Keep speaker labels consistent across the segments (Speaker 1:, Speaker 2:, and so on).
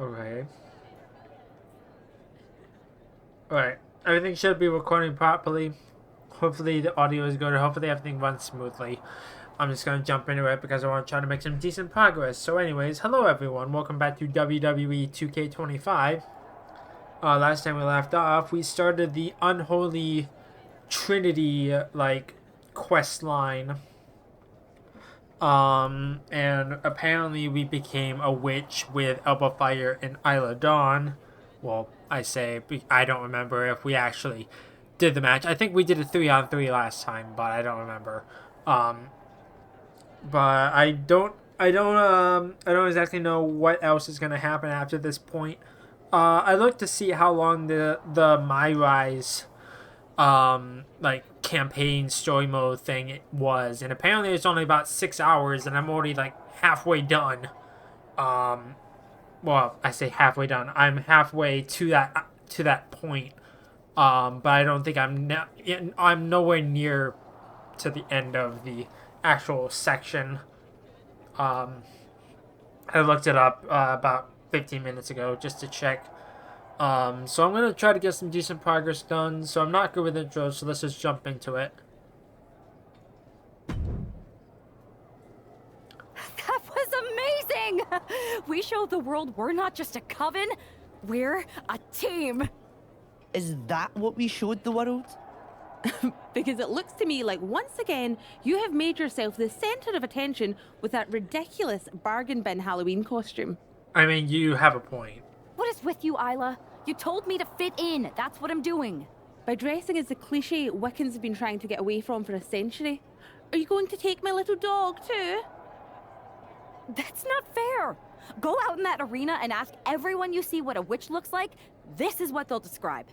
Speaker 1: Okay. Alright. Everything should be recording properly. Hopefully the audio is good. Hopefully everything runs smoothly. I'm just going to jump into it because I want to try to make some decent progress. So anyways, hello everyone. Welcome back to WWE 2K25. Last time we left off, we started the Unholy Trinity, quest line. And apparently we became a witch with Elba Fire and Isla Dawn. Well, I don't remember if we actually did the match. I think we did a 3-on-3 last time, but I don't remember. But I don't exactly know what else is gonna happen after this point. I looked to see how long the My Rise campaign story mode thing it was, and apparently it's only about 6 hours, and I'm already like halfway done. Well, I say halfway done. I'm halfway to that point. But I don't think I'm nowhere near to the end of the actual section. I looked it up about 15 minutes ago just to check. So I'm going to try to get some decent progress done. So I'm not good with intros, so let's just jump into it.
Speaker 2: That was amazing! We showed the world we're not just a coven, we're a team.
Speaker 3: Is that what we showed the world?
Speaker 4: Because it looks to me like once again you have made yourself the center of attention with that ridiculous bargain bin Halloween costume.
Speaker 1: I mean, you have a point.
Speaker 2: What is with you, Isla? You told me to fit in. That's what I'm doing.
Speaker 4: By dressing as the cliche Wiccans have been trying to get away from for a century. Are you going to take my little dog too?
Speaker 2: That's not fair. Go out in that arena and ask everyone you see what a witch looks like. This is what they'll describe.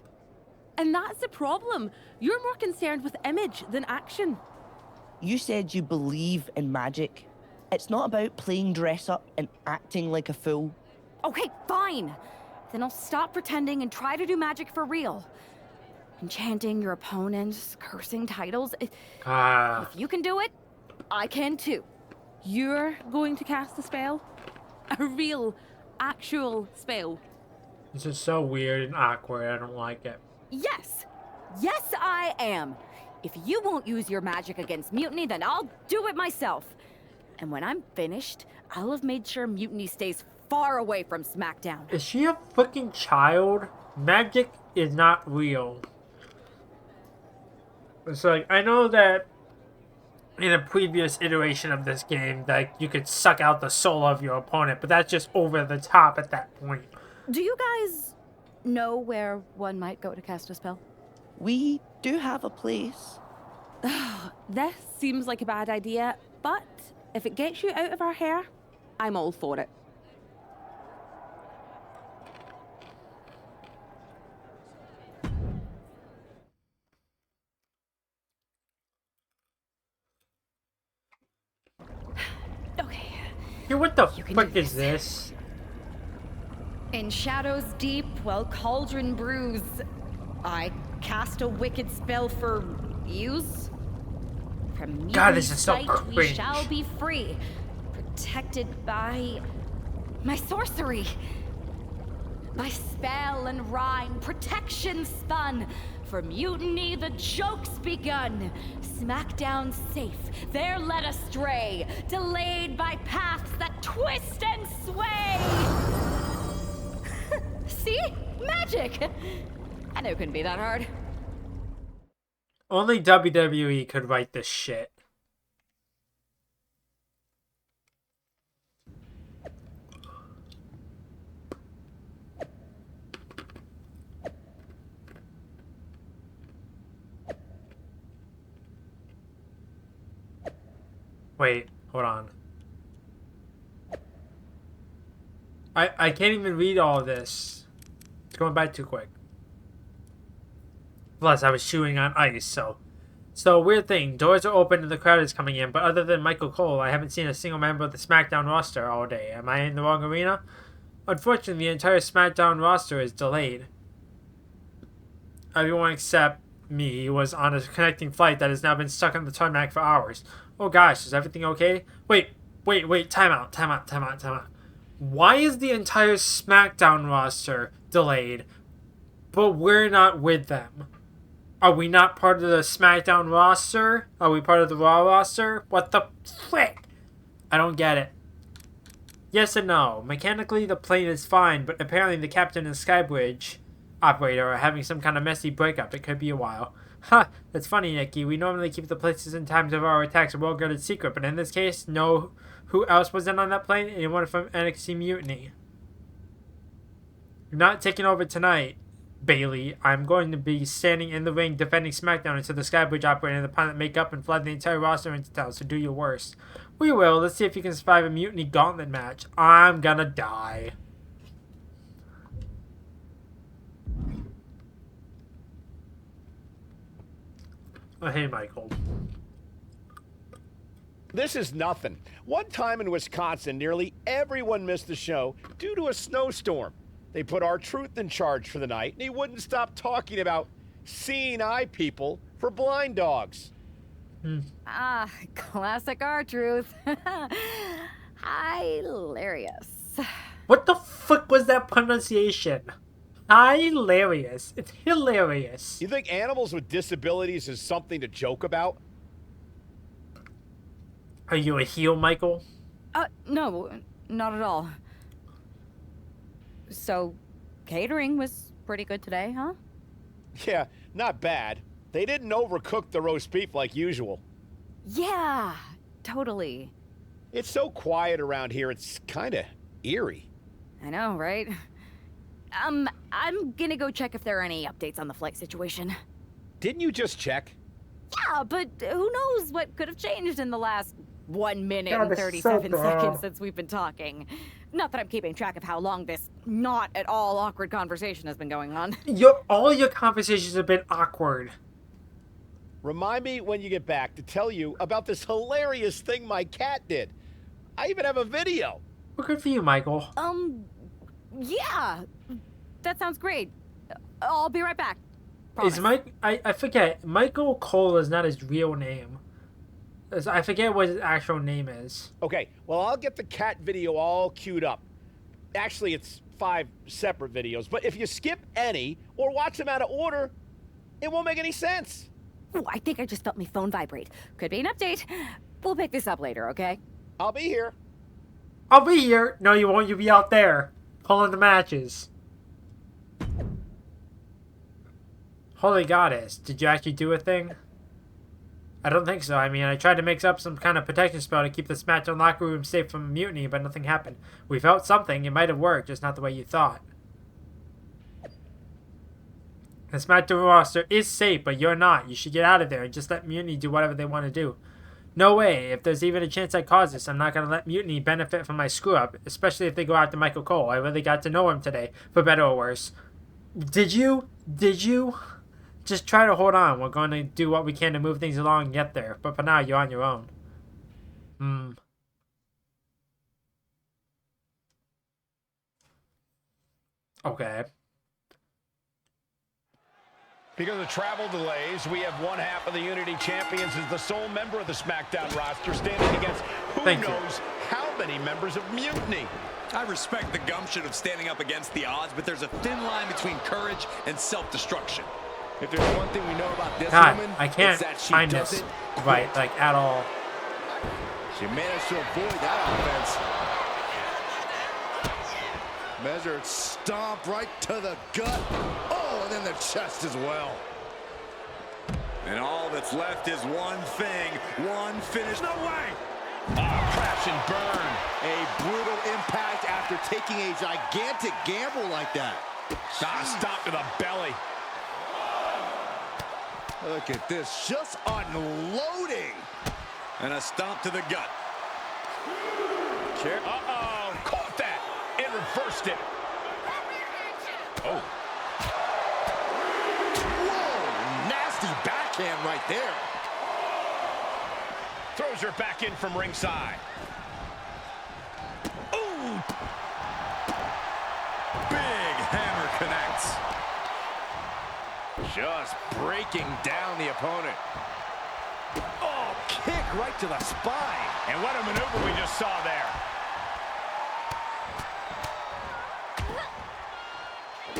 Speaker 4: And that's the problem. You're more concerned with image than action.
Speaker 3: You said you believe in magic. It's not about playing dress up and acting like a fool.
Speaker 2: Okay, fine. Then I'll stop pretending and try to do magic for real. Enchanting your opponents, cursing titles. If you can do it, I can too.
Speaker 4: You're going to cast a spell? A real, actual spell?
Speaker 1: This is so weird and awkward. I don't like it.
Speaker 2: Yes. Yes, I am. If you won't use your magic against Mutiny, then I'll do it myself. And when I'm finished, I'll have made sure Mutiny stays far away from SmackDown.
Speaker 1: Is she a fucking child? Magic is not real. It's like, I know that in a previous iteration of this game that you could suck out the soul of your opponent, but that's just over the top at that point.
Speaker 2: Do you guys know where one might go to cast a spell?
Speaker 3: We do have a place.
Speaker 4: This seems like a bad idea, but if it gets you out of our hair, I'm all for it.
Speaker 2: Okay.
Speaker 1: Yeah, what the fuck is this?
Speaker 2: In shadows deep, while cauldron brews, I cast a wicked spell for use. From
Speaker 1: God, this is so
Speaker 2: sight we
Speaker 1: cringe.
Speaker 2: shall be free, protected by my sorcery. By spell and rhyme, protection spun. For Mutiny, the joke's begun. SmackDown safe, they're led astray, delayed by paths that twist and sway. See? Magic! I knew it couldn't be that hard.
Speaker 1: Only WWE could write this shit. Wait, hold on. I can't even read all this. It's going by too quick. Plus, I was chewing on ice, So, weird thing. Doors are open and the crowd is coming in, but other than Michael Cole, I haven't seen a single member of the SmackDown roster all day. Am I in the wrong arena? Unfortunately, the entire SmackDown roster is delayed. Everyone except me was on a connecting flight that has now been stuck on the tarmac for hours. Oh gosh, is everything okay? Wait, time out. Why is the entire SmackDown roster delayed, but we're not with them? Are we not part of the SmackDown roster? Are we part of the Raw roster? What the frick? I don't get it. Yes and no. Mechanically, the plane is fine, but apparently the captain and Skybridge operator are having some kind of messy breakup. It could be a while. Ha! That's funny, Nikki. We normally keep the places and times of our attacks a well-guarded secret, but in this case, know who else was in on that plane? Anyone from NXT Mutiny. You're not taking over tonight, Bailey. I'm going to be standing in the ring defending SmackDown until the Skybridge operator and the pilot make up and flood the entire roster into town, so do your worst. We will. Let's see if you can survive a Mutiny Gauntlet match. I'm gonna die. Oh, hey, Michael.
Speaker 5: This is nothing. One time in Wisconsin, nearly everyone missed the show due to a snowstorm. They put R-Truth in charge for the night, and he wouldn't stop talking about seeing eye people for blind dogs.
Speaker 2: Ah, classic R-Truth. Hilarious.
Speaker 1: What the fuck was that pronunciation? Hilarious. It's hilarious.
Speaker 5: You think animals with disabilities is something to joke about?
Speaker 1: Are you a heel, Michael?
Speaker 2: No, not at all. So, catering was pretty good today, huh?
Speaker 5: Yeah, not bad. They didn't overcook the roast beef like usual.
Speaker 2: Yeah, totally.
Speaker 5: It's so quiet around here, it's kind of eerie.
Speaker 2: I know, right? I'm gonna go check if there are any updates on the flight situation.
Speaker 5: Didn't you just check?
Speaker 2: Yeah, but who knows what could have changed in the last 1 minute
Speaker 1: God,
Speaker 2: and
Speaker 1: it's
Speaker 2: 37
Speaker 1: so bad.
Speaker 2: seconds since we've been talking. Not that I'm keeping track of how long this not at all awkward conversation has been going on.
Speaker 1: All your conversations have been awkward.
Speaker 5: Remind me when you get back to tell you about this hilarious thing my cat did. I even have a video.
Speaker 1: Well, good for you, Michael.
Speaker 2: Yeah, that sounds great. I'll be right back. Promise.
Speaker 1: Is Mike? I forget. Michael Cole is not his real name. I forget what his actual name is.
Speaker 5: Okay, well, I'll get the cat video all queued up. Actually, it's 5 separate videos, but if you skip any or watch them out of order, it won't make any sense.
Speaker 2: Ooh, I think I just felt my phone vibrate. Could be an update. We'll pick this up later, okay?
Speaker 5: I'll be here.
Speaker 1: I'll be here. No, you won't. You'll be out there pulling the matches. Holy Goddess, did you actually do a thing? I don't think so. I mean, I tried to mix up some kind of protection spell to keep the SmackDown locker room safe from mutiny, but nothing happened. We felt something. It might have worked, just not the way you thought. The SmackDown roster is safe, but you're not. You should get out of there and just let mutiny do whatever they want to do. No way. If there's even a chance I cause this, I'm not going to let mutiny benefit from my screw-up, especially if they go after Michael Cole. I really got to know him today, for better or worse. Did you? Did you? Just try to hold on. We're going to do what we can to move things along and get there. But for now, you're on your own. Okay.
Speaker 5: Because of travel delays, we have one half of the Unity Champions as the sole member of the SmackDown roster standing against who knows how many members of Mutiny.
Speaker 6: I respect the gumption of standing up against the odds, but there's a thin line between courage and self-destruction.
Speaker 5: If there's one thing we know about this
Speaker 1: God,
Speaker 5: woman,
Speaker 1: I can't
Speaker 5: it's that she
Speaker 1: find
Speaker 5: does
Speaker 1: this
Speaker 5: it
Speaker 1: right, like, at all.
Speaker 5: She managed to avoid that offense.
Speaker 7: Measured stomp right to the gut. Oh, and then the chest as well.
Speaker 6: And all that's left is one thing, one finish. No way!
Speaker 5: Crash and burn.
Speaker 7: A brutal impact after taking a gigantic gamble like that.
Speaker 5: Stop to the belly.
Speaker 7: Look at this, just unloading.
Speaker 6: And a stomp to the gut.
Speaker 5: Chair. Caught that and reversed it. Oh.
Speaker 7: Whoa, nasty backhand right there.
Speaker 5: Throws her back in from ringside. Ooh.
Speaker 6: Big hammer connects.
Speaker 5: Just breaking down the opponent.
Speaker 7: Oh, kick right to the spine.
Speaker 5: And what a maneuver we just saw there.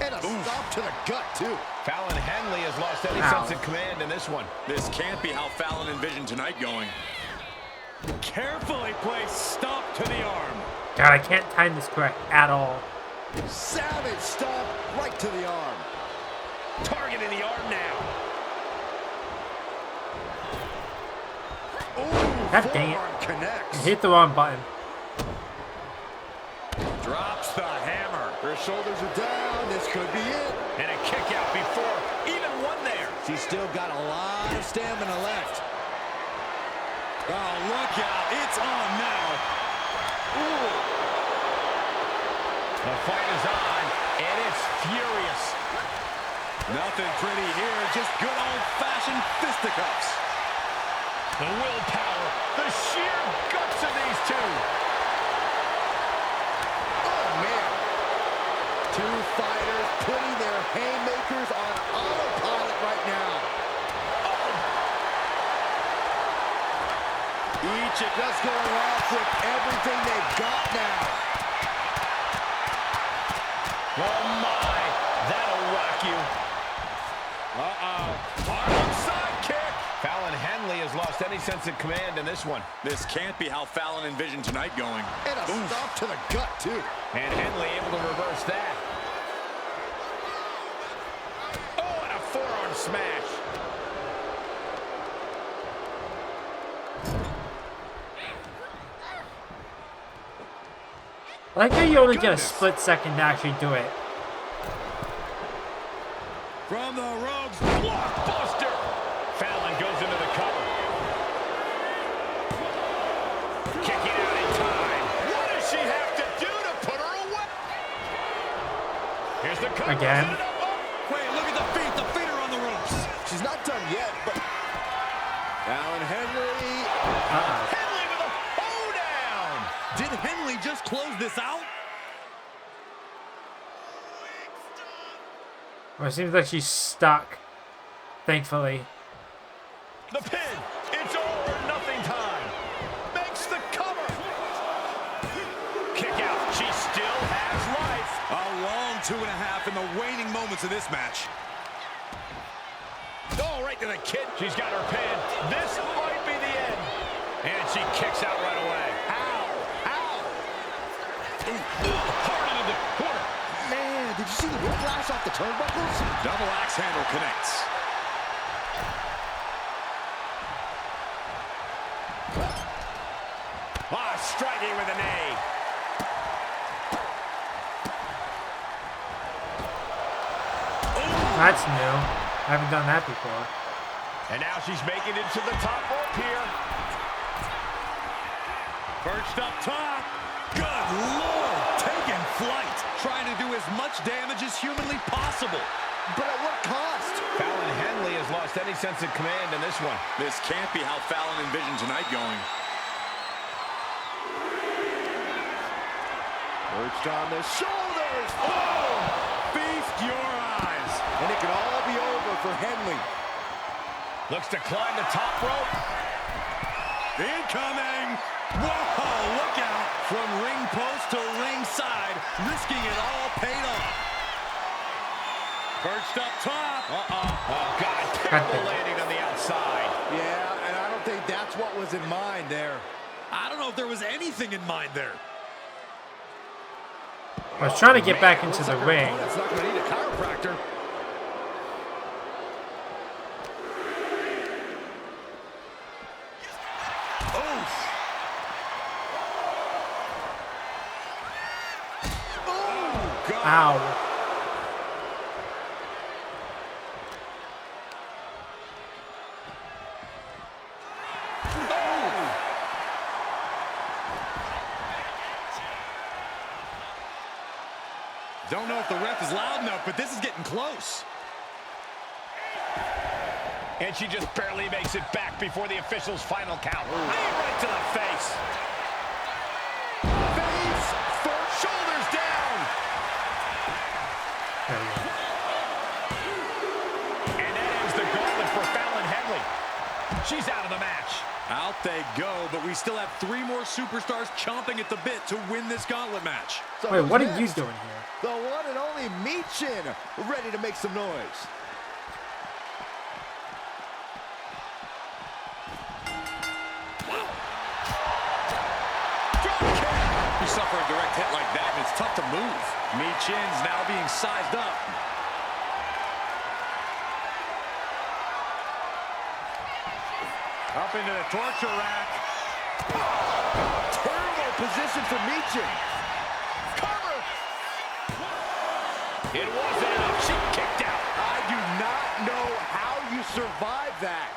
Speaker 7: And a stop to the gut, too.
Speaker 5: Fallon Henley has lost any sense of command in this one.
Speaker 6: This can't be how Fallon envisioned tonight going. Carefully placed stomp to the arm.
Speaker 1: God, I can't time this correct at all.
Speaker 7: Savage stomp right to the arm.
Speaker 5: Targeting the arm now.
Speaker 7: Ooh,
Speaker 1: God dang it.
Speaker 7: forearm connects.
Speaker 1: You hit the wrong button.
Speaker 6: Drops the hammer.
Speaker 7: Her shoulders are down. This could be it.
Speaker 5: And a kick out before even one there.
Speaker 7: She's still got a lot of stamina left.
Speaker 6: Oh, look out. It's on now.
Speaker 5: Ooh. The fight is on, and it's furious.
Speaker 6: Nothing pretty here. Just good old-fashioned fisticuffs.
Speaker 5: The willpower, the sheer guts of these two.
Speaker 7: Oh, man. Two fighters putting their haymakers on autopilot right now. Each just going off with everything they've got now.
Speaker 5: Oh, my. That'll rock you. Harlem sidekick. Fallon Henley has lost any sense of command in this one.
Speaker 6: This can't be how Fallon envisioned tonight going.
Speaker 7: And a stop to the gut, too.
Speaker 5: And Henley able to reverse that. Oh, and a forearm smash.
Speaker 1: I like how you only get a split second to actually do it.
Speaker 6: From the ropes.
Speaker 5: Blockbuster. Fallon goes into the cover. Kicking out in time. What does she have to do to put her away? Here's the cover.
Speaker 1: Again.
Speaker 6: Wait, look at the feet. The feet are on the ropes.
Speaker 7: She's not done yet, but Fallon Henley.
Speaker 5: Henley with a hoedown.
Speaker 6: Did Henley just close this out?
Speaker 1: Well, it seems like she's stuck. Thankfully.
Speaker 5: The pin. It's all or nothing time. Makes the cover. Kick out. She still has life.
Speaker 6: A long 2.5 in the waning moments of this match.
Speaker 5: Oh, right to the kid. She's got her pin. This might be the end. And she kicks out right away. Ow. Ow. Hard into the corner.
Speaker 7: Man, did you see the whiplash off the turnbuckles?
Speaker 6: Double axe handle connects.
Speaker 5: Striking with a knee.
Speaker 1: That's new. I haven't done that before.
Speaker 5: And now she's making it to the top rope here.
Speaker 6: Perched up top. Good Lord. Taking flight. Trying to do as much damage as humanly possible.
Speaker 7: But at what cost?
Speaker 5: Fallon Henley has lost any sense of command in this one.
Speaker 6: This can't be how Fallon envisioned tonight going.
Speaker 7: Perched on the shoulders.
Speaker 6: Oh! Feast your eyes.
Speaker 7: And it could all be over for Henley.
Speaker 5: Looks to climb the top rope.
Speaker 6: Incoming. Whoa, look out. From ring post to ringside, risking it all paid off. Perched up top.
Speaker 5: Oh, God. Terrible landing on the outside.
Speaker 7: Yeah, and I don't think that's what was in mind there.
Speaker 6: I don't know if there was anything in mind there.
Speaker 1: I was trying to get back into the ring.
Speaker 7: That's not going to need a chiropractor.
Speaker 6: Oh, God.
Speaker 1: Ow.
Speaker 6: Don't know if the ref is loud enough, but this is getting close.
Speaker 5: And she just barely makes it back before the official's final count. Knee right to the face.
Speaker 7: Face first, shoulders down.
Speaker 1: There we go.
Speaker 5: And that ends the gauntlet for Fallon Henley. She's out of the match.
Speaker 6: I'll they go, but we still have 3 more superstars chomping at the bit to win this gauntlet match.
Speaker 7: So
Speaker 1: Wait,
Speaker 7: who's
Speaker 1: what are
Speaker 7: next?
Speaker 1: you doing here?
Speaker 7: The one and only Michin, ready to make some noise.
Speaker 6: You suffer a direct hit like that, and it's tough to move. Michin's now being sized up. Up into the torture rack.
Speaker 7: Terrible position for Michin. Cover.
Speaker 5: It wasn't enough. She kicked out.
Speaker 7: I do not know how you survive that.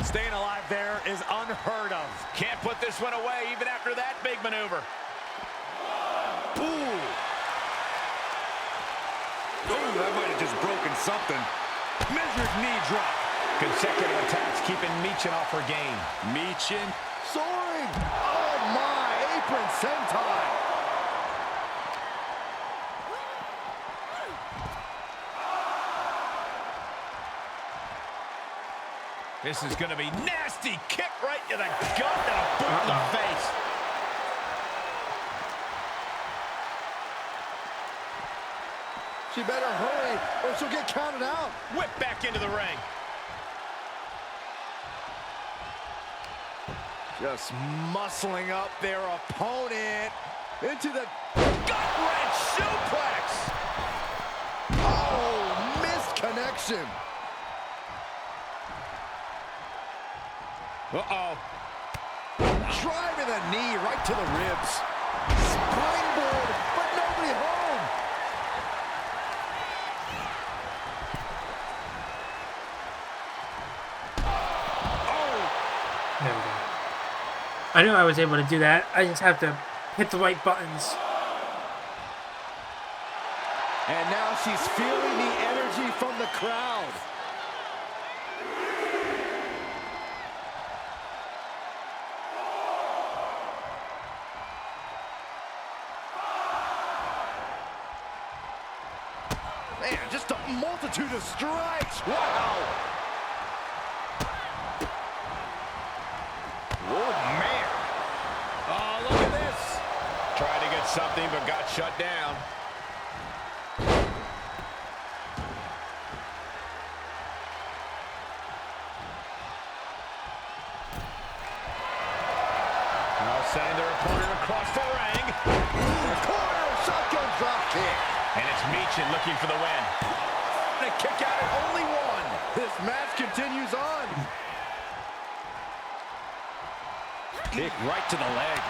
Speaker 6: Staying alive there is unheard of.
Speaker 5: Can't put this one away even after that big maneuver.
Speaker 7: Ooh.
Speaker 6: Oh, that might have just broken something. Measured knee drop.
Speaker 5: Consecutive attacks keeping Michin off her game.
Speaker 6: Michin.
Speaker 7: Soaring. Oh my, apron sentai.
Speaker 5: This is going to be nasty. Kick right to the gut and a boot in the face.
Speaker 7: She better hurry or she'll get counted out.
Speaker 5: Whip back into the ring.
Speaker 7: Just muscling up their opponent into the
Speaker 5: Gut-wrench suplex.
Speaker 7: oh, missed connection.
Speaker 5: Uh-oh.
Speaker 7: Driving the knee right to the ribs. Springboard, but nobody home.
Speaker 1: There we go. I knew I was able to do that. I just have to hit the right buttons.
Speaker 7: And now she's feeling the energy from the crowd. Man, just a multitude of strikes. Wow.
Speaker 5: Oh, man. Oh, look at this. Tried to get something, but got shut down. Now sending their opponent across the ring.
Speaker 7: Corner shotgun drop kick.
Speaker 5: And it's Michin looking for the win. And a kick out at only one.
Speaker 7: This match continues on.
Speaker 6: Kick right to the leg.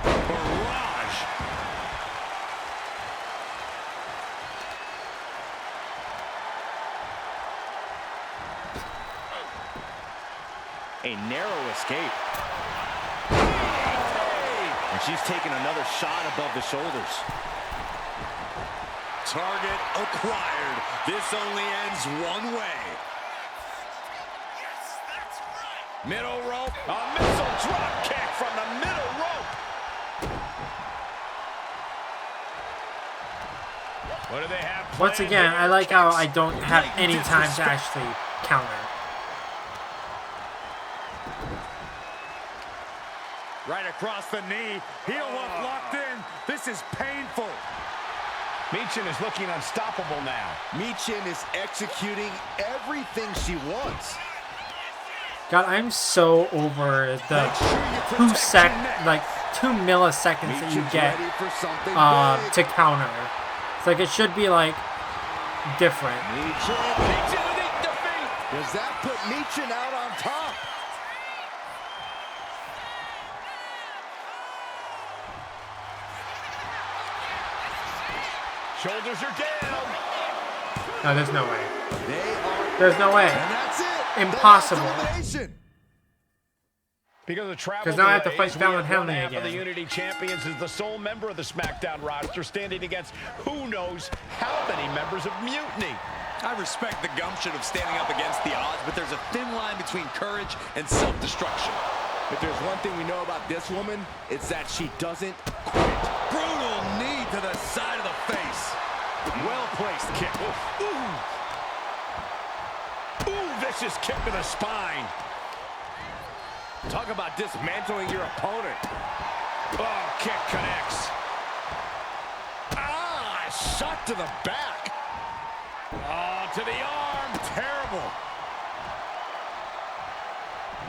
Speaker 6: Barrage.
Speaker 8: A narrow escape. And she's taking another shot above the shoulders.
Speaker 6: Target acquired. This only ends one way.
Speaker 5: Middle rope. A missile drop kick from the middle rope. What do they have planned?
Speaker 1: Once again, I like how I don't have any time to actually counter.
Speaker 6: Right across the knee. Heel hook locked in. This is painful.
Speaker 5: Michin is looking unstoppable now.
Speaker 7: Michin is executing everything she wants.
Speaker 1: God, I'm so over the
Speaker 7: Make sure you protect your neck.
Speaker 1: 2 milliseconds that you
Speaker 7: Michin's
Speaker 1: get
Speaker 7: ready for something big.
Speaker 1: to counter. It's like it should be like different.
Speaker 7: Michin defeat. Does that put Michin out on top?
Speaker 5: Shoulders are down.
Speaker 1: No, there's no way.
Speaker 7: They are,
Speaker 1: There's no way.
Speaker 7: and that's it.
Speaker 1: Impossible.
Speaker 7: The last elimination.
Speaker 5: Because of travel
Speaker 1: 'Cause now I have to
Speaker 5: delays,
Speaker 1: fight
Speaker 5: we
Speaker 1: Fallon
Speaker 5: have one
Speaker 1: Henley
Speaker 5: half of the
Speaker 1: again.
Speaker 5: Unity Champions is the sole member of the SmackDown roster, standing against who knows how many members of Mutiny.
Speaker 6: I respect the gumption of standing up against the odds, but there's a thin line between courage and self-destruction.
Speaker 7: If there's one thing we know about this woman, it's that she doesn't quit.
Speaker 6: Brutal knee to the side of the face.
Speaker 5: Well-placed kick. Ooh. Ooh, vicious kick to the spine.
Speaker 8: Talk about dismantling your opponent.
Speaker 5: Oh, kick connects. Ah, shot to the back. Oh, to the arm. Terrible.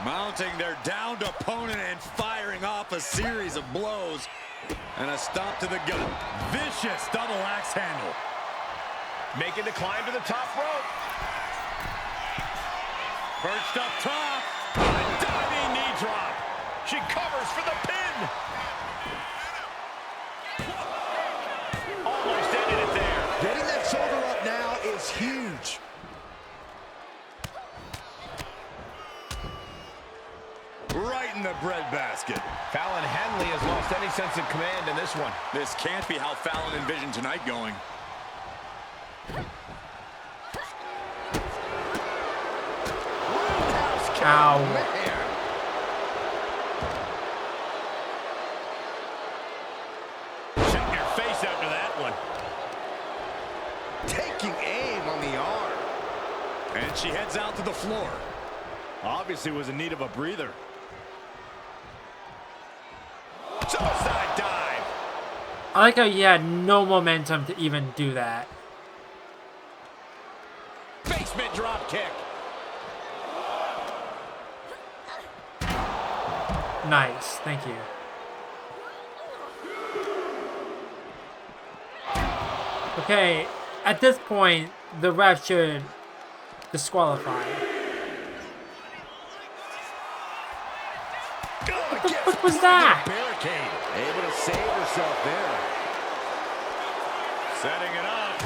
Speaker 6: Mounting their downed opponent and firing off a series of blows. And a stomp to the gut. Vicious double axe handle.
Speaker 5: Making the climb to the top rope.
Speaker 6: Perched up top.
Speaker 5: A diving knee drop. She covers for the pin. Almost ended it there.
Speaker 7: Getting that shoulder up now is huge.
Speaker 6: Right in the breadbasket.
Speaker 5: Fallon Henley has lost any sense of command in this one.
Speaker 6: This can't be how Fallon envisioned tonight going.
Speaker 1: Ow.
Speaker 5: Shooting your face after that one.
Speaker 7: Taking aim on the arm.
Speaker 6: And she heads out to the floor. Obviously was in need of a breather.
Speaker 5: Suicide dive.
Speaker 1: I like how you had no momentum to even do that.
Speaker 5: Basement drop kick.
Speaker 1: Nice, thank you. Okay, at this point, the ref should disqualify. What was that?
Speaker 7: Barricade. Able to save herself there.
Speaker 6: Setting it up.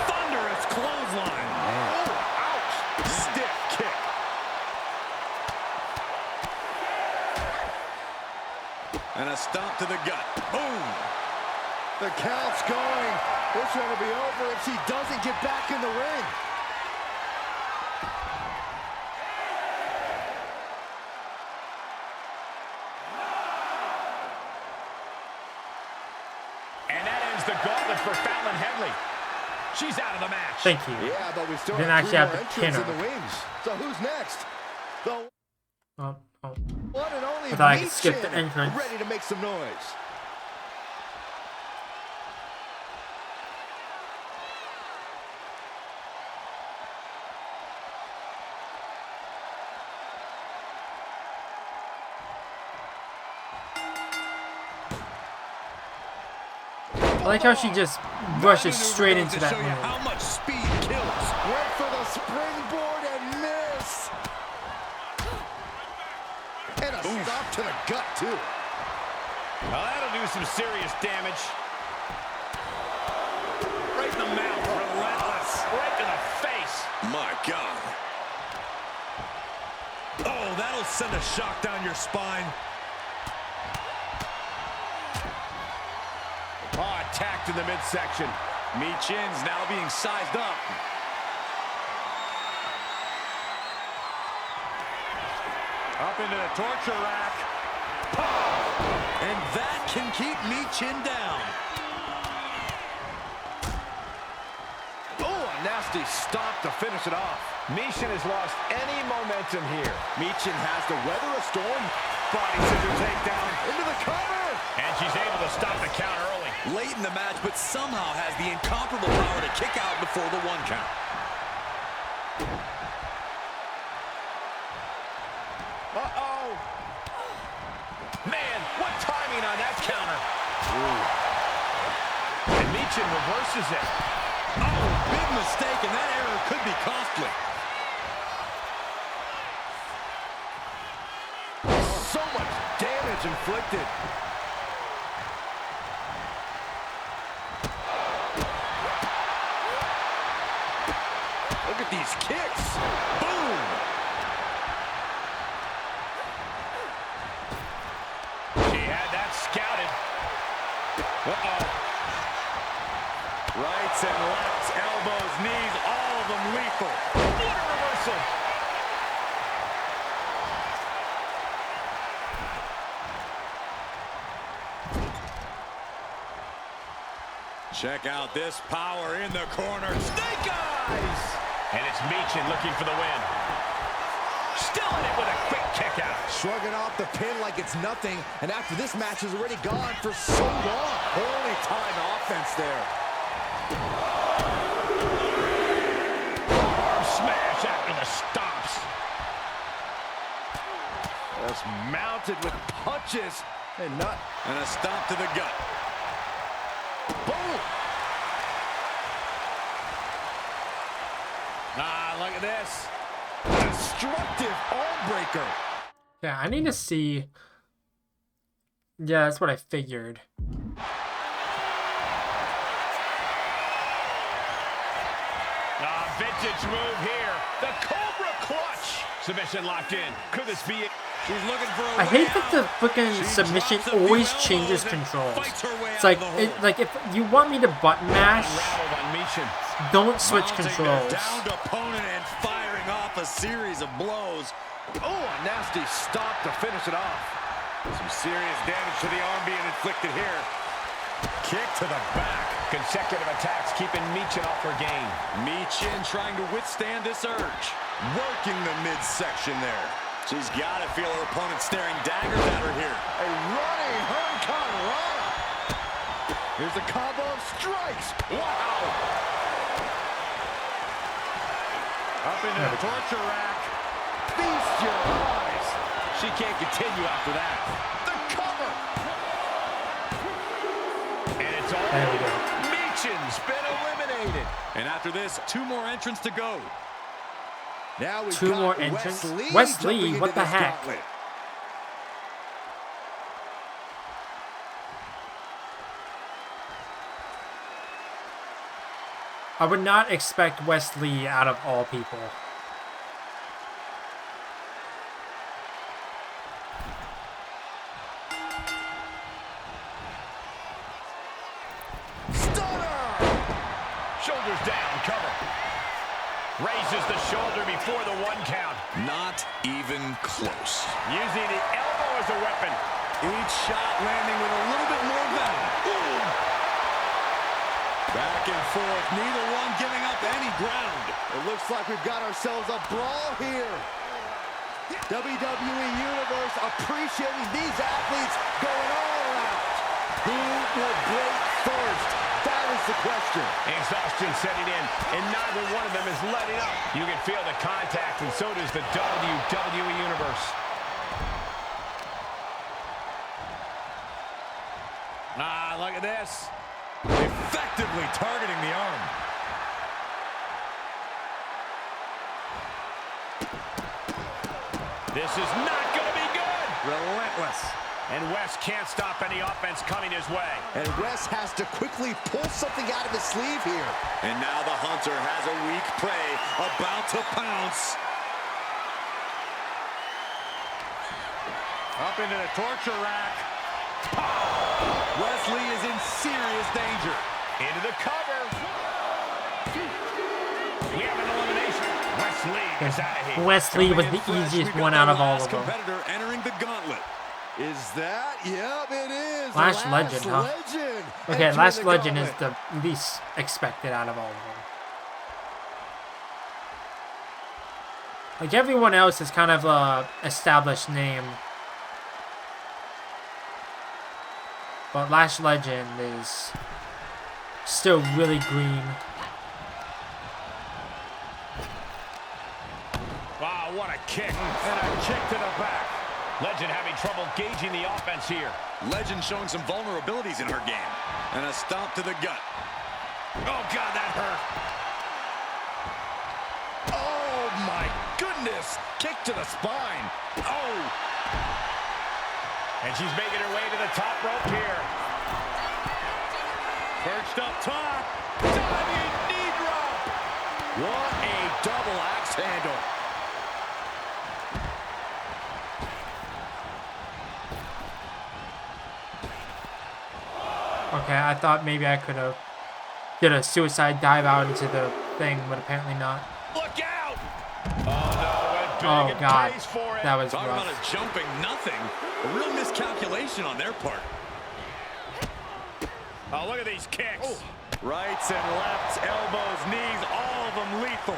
Speaker 6: Thunderous clothesline.
Speaker 7: Oh, ouch.
Speaker 6: Stiff kick. And a stomp to the gut. Boom.
Speaker 7: The count's going. This one will be over if she doesn't get back in the ring.
Speaker 5: And that ends the gauntlet for Fallon Henley. She's out of the match.
Speaker 1: Thank you.
Speaker 7: Yeah, but we still
Speaker 1: Didn't
Speaker 7: have
Speaker 1: actually
Speaker 7: three
Speaker 1: have
Speaker 7: more
Speaker 1: to pin
Speaker 7: entrants in
Speaker 1: her.
Speaker 7: the wings. So who's next? The
Speaker 1: Oh.
Speaker 7: one and only
Speaker 1: I thought I could skip the
Speaker 7: Michin,
Speaker 1: entrance.
Speaker 7: ready to make some noise.
Speaker 1: I like how she just rushes straight into that
Speaker 6: show you how
Speaker 1: move.
Speaker 6: much speed kills.
Speaker 7: Went for the springboard and miss. And a stop to the gut, too.
Speaker 5: Well, that'll do some serious damage. Right in the mouth. Relentless. Right to the face.
Speaker 6: My God. Oh, that'll send a shock down your spine.
Speaker 5: Oh, attacked in the midsection.
Speaker 6: Michin's now being sized up. Up into the torture rack. And that can keep Michin down.
Speaker 7: Oh, a nasty stop to finish it off.
Speaker 5: Michin has lost any momentum here.
Speaker 6: Michin has to weather a storm. Body scissor takedown.
Speaker 7: Into the cover.
Speaker 5: And she's able to stop the count early.
Speaker 6: Late in the match, but somehow has the incomparable power to kick out before the 1 count.
Speaker 5: Uh-oh. Man, what timing on that counter. Ooh. And Michin reverses it.
Speaker 6: Oh, big mistake, and that error could be costly.
Speaker 7: So much damage inflicted. Look at these kicks. Boom.
Speaker 5: She had that scouted. Uh-oh.
Speaker 6: Rights and lefts, elbows, knees, all of them lethal.
Speaker 5: What a reversal.
Speaker 6: Check out this power in the corner. Snake eyes!
Speaker 5: And it's Michin looking for the win. Still in it with a quick kick out.
Speaker 7: Shrugging off the pin like it's nothing, and after this match is already gone for so long. Holy time offense there.
Speaker 5: Arm smash after the stomps.
Speaker 7: Just mounted with punches and not.
Speaker 6: And a stomp to the gut.
Speaker 7: Boom!
Speaker 5: Ah, look at this.
Speaker 7: Destructive arm breaker.
Speaker 1: Yeah, I need to see. Yeah, that's what I figured.
Speaker 5: Vintage move here. The Cobra Clutch. Submission locked in. Could this be it?
Speaker 6: She's looking for a
Speaker 1: I hate that the freaking submission always changes controls. It's like, if you want me to button mash, don't switch controls.
Speaker 6: Downed opponent and firing off a series of blows.
Speaker 7: Oh, a nasty stop to finish it off.
Speaker 5: Some serious damage to the arm being inflicted here. Kick to the back. Consecutive attacks keeping Michin off her game.
Speaker 6: Michin trying to withstand this urge. Working the midsection there. She's got to feel her opponent staring daggers at her here.
Speaker 7: A running Hurricane Rana. Here's a combo of strikes. Wow.
Speaker 5: Up into the torture rack.
Speaker 7: Feast your eyes.
Speaker 5: She can't continue after that.
Speaker 7: The cover.
Speaker 5: And it's all
Speaker 1: There we go.
Speaker 5: Michin's been eliminated.
Speaker 6: And after this, 2 more entrants to go.
Speaker 7: Now we've
Speaker 1: 2
Speaker 7: got
Speaker 1: more entrants.
Speaker 7: Wesley
Speaker 1: Wesley,
Speaker 7: jumping
Speaker 1: what
Speaker 7: into
Speaker 1: the
Speaker 7: this
Speaker 1: heck?
Speaker 7: gauntlet.
Speaker 1: I would not expect Wesley out of all people.
Speaker 5: Shoulders down, cover. Raises the shoulder before the 1 count.
Speaker 6: Not even close.
Speaker 5: Using the elbow as a weapon.
Speaker 6: Each shot landing with a little bit more venom. Boom. Back and forth, neither one giving up any ground.
Speaker 7: It looks like we've got ourselves a brawl here. WWE Universe appreciating these athletes going all out. Who will break first? That is the question.
Speaker 5: Exhaustion setting in, and neither one of them is letting up. You can feel the contact, and so does the WWE Universe. Ah, look at this.
Speaker 6: Effectively targeting the arm.
Speaker 5: This is not going to be good.
Speaker 7: Relentless.
Speaker 5: And Wes can't stop any offense coming his way.
Speaker 7: And Wes has to quickly pull something out of his sleeve here.
Speaker 6: And now the Hunter has a weak prey about to pounce.
Speaker 5: Up into the torture rack.
Speaker 6: Wesley is in serious danger.
Speaker 5: Into the cover. We have an elimination. Wesley is out of here.
Speaker 1: Wesley was
Speaker 6: Coming in
Speaker 1: the
Speaker 6: fresh,
Speaker 1: easiest
Speaker 6: we've
Speaker 1: one
Speaker 6: got
Speaker 1: out
Speaker 6: the
Speaker 1: of all
Speaker 6: last
Speaker 1: of them.
Speaker 6: competitor entering the gauntlet.
Speaker 7: Is that? Yep, it is.
Speaker 1: Last Legend, huh?
Speaker 7: Legend.
Speaker 1: Okay,
Speaker 7: Entering
Speaker 1: Last
Speaker 7: the
Speaker 1: Legend is
Speaker 7: gauntlet.
Speaker 1: the least expected out of all of them. Like, everyone else is kind of a established name. But Last Legend is still really green.
Speaker 5: Wow, what a kick. And a kick to the back. Legend having trouble gauging the offense here.
Speaker 6: Legend showing some vulnerabilities in her game. And a stomp to the gut.
Speaker 5: Oh, God, that hurt.
Speaker 7: Oh, my goodness. Kick to the spine.
Speaker 5: Oh. And she's making her way to the top rope here. Perched up top. Diving knee drop.
Speaker 7: What a double axe handle.
Speaker 1: Okay, I thought maybe I could have did a suicide dive out into the thing, but apparently not.
Speaker 5: Look out. Oh, no. Went big
Speaker 1: Oh,
Speaker 5: and
Speaker 1: God.
Speaker 5: pays for it.
Speaker 1: That was
Speaker 6: Talking about
Speaker 1: rough.
Speaker 6: a jumping nothing. A real miscalculation on their part.
Speaker 5: Oh, look at these kicks.
Speaker 6: Rights and lefts, elbows, knees, all of them lethal.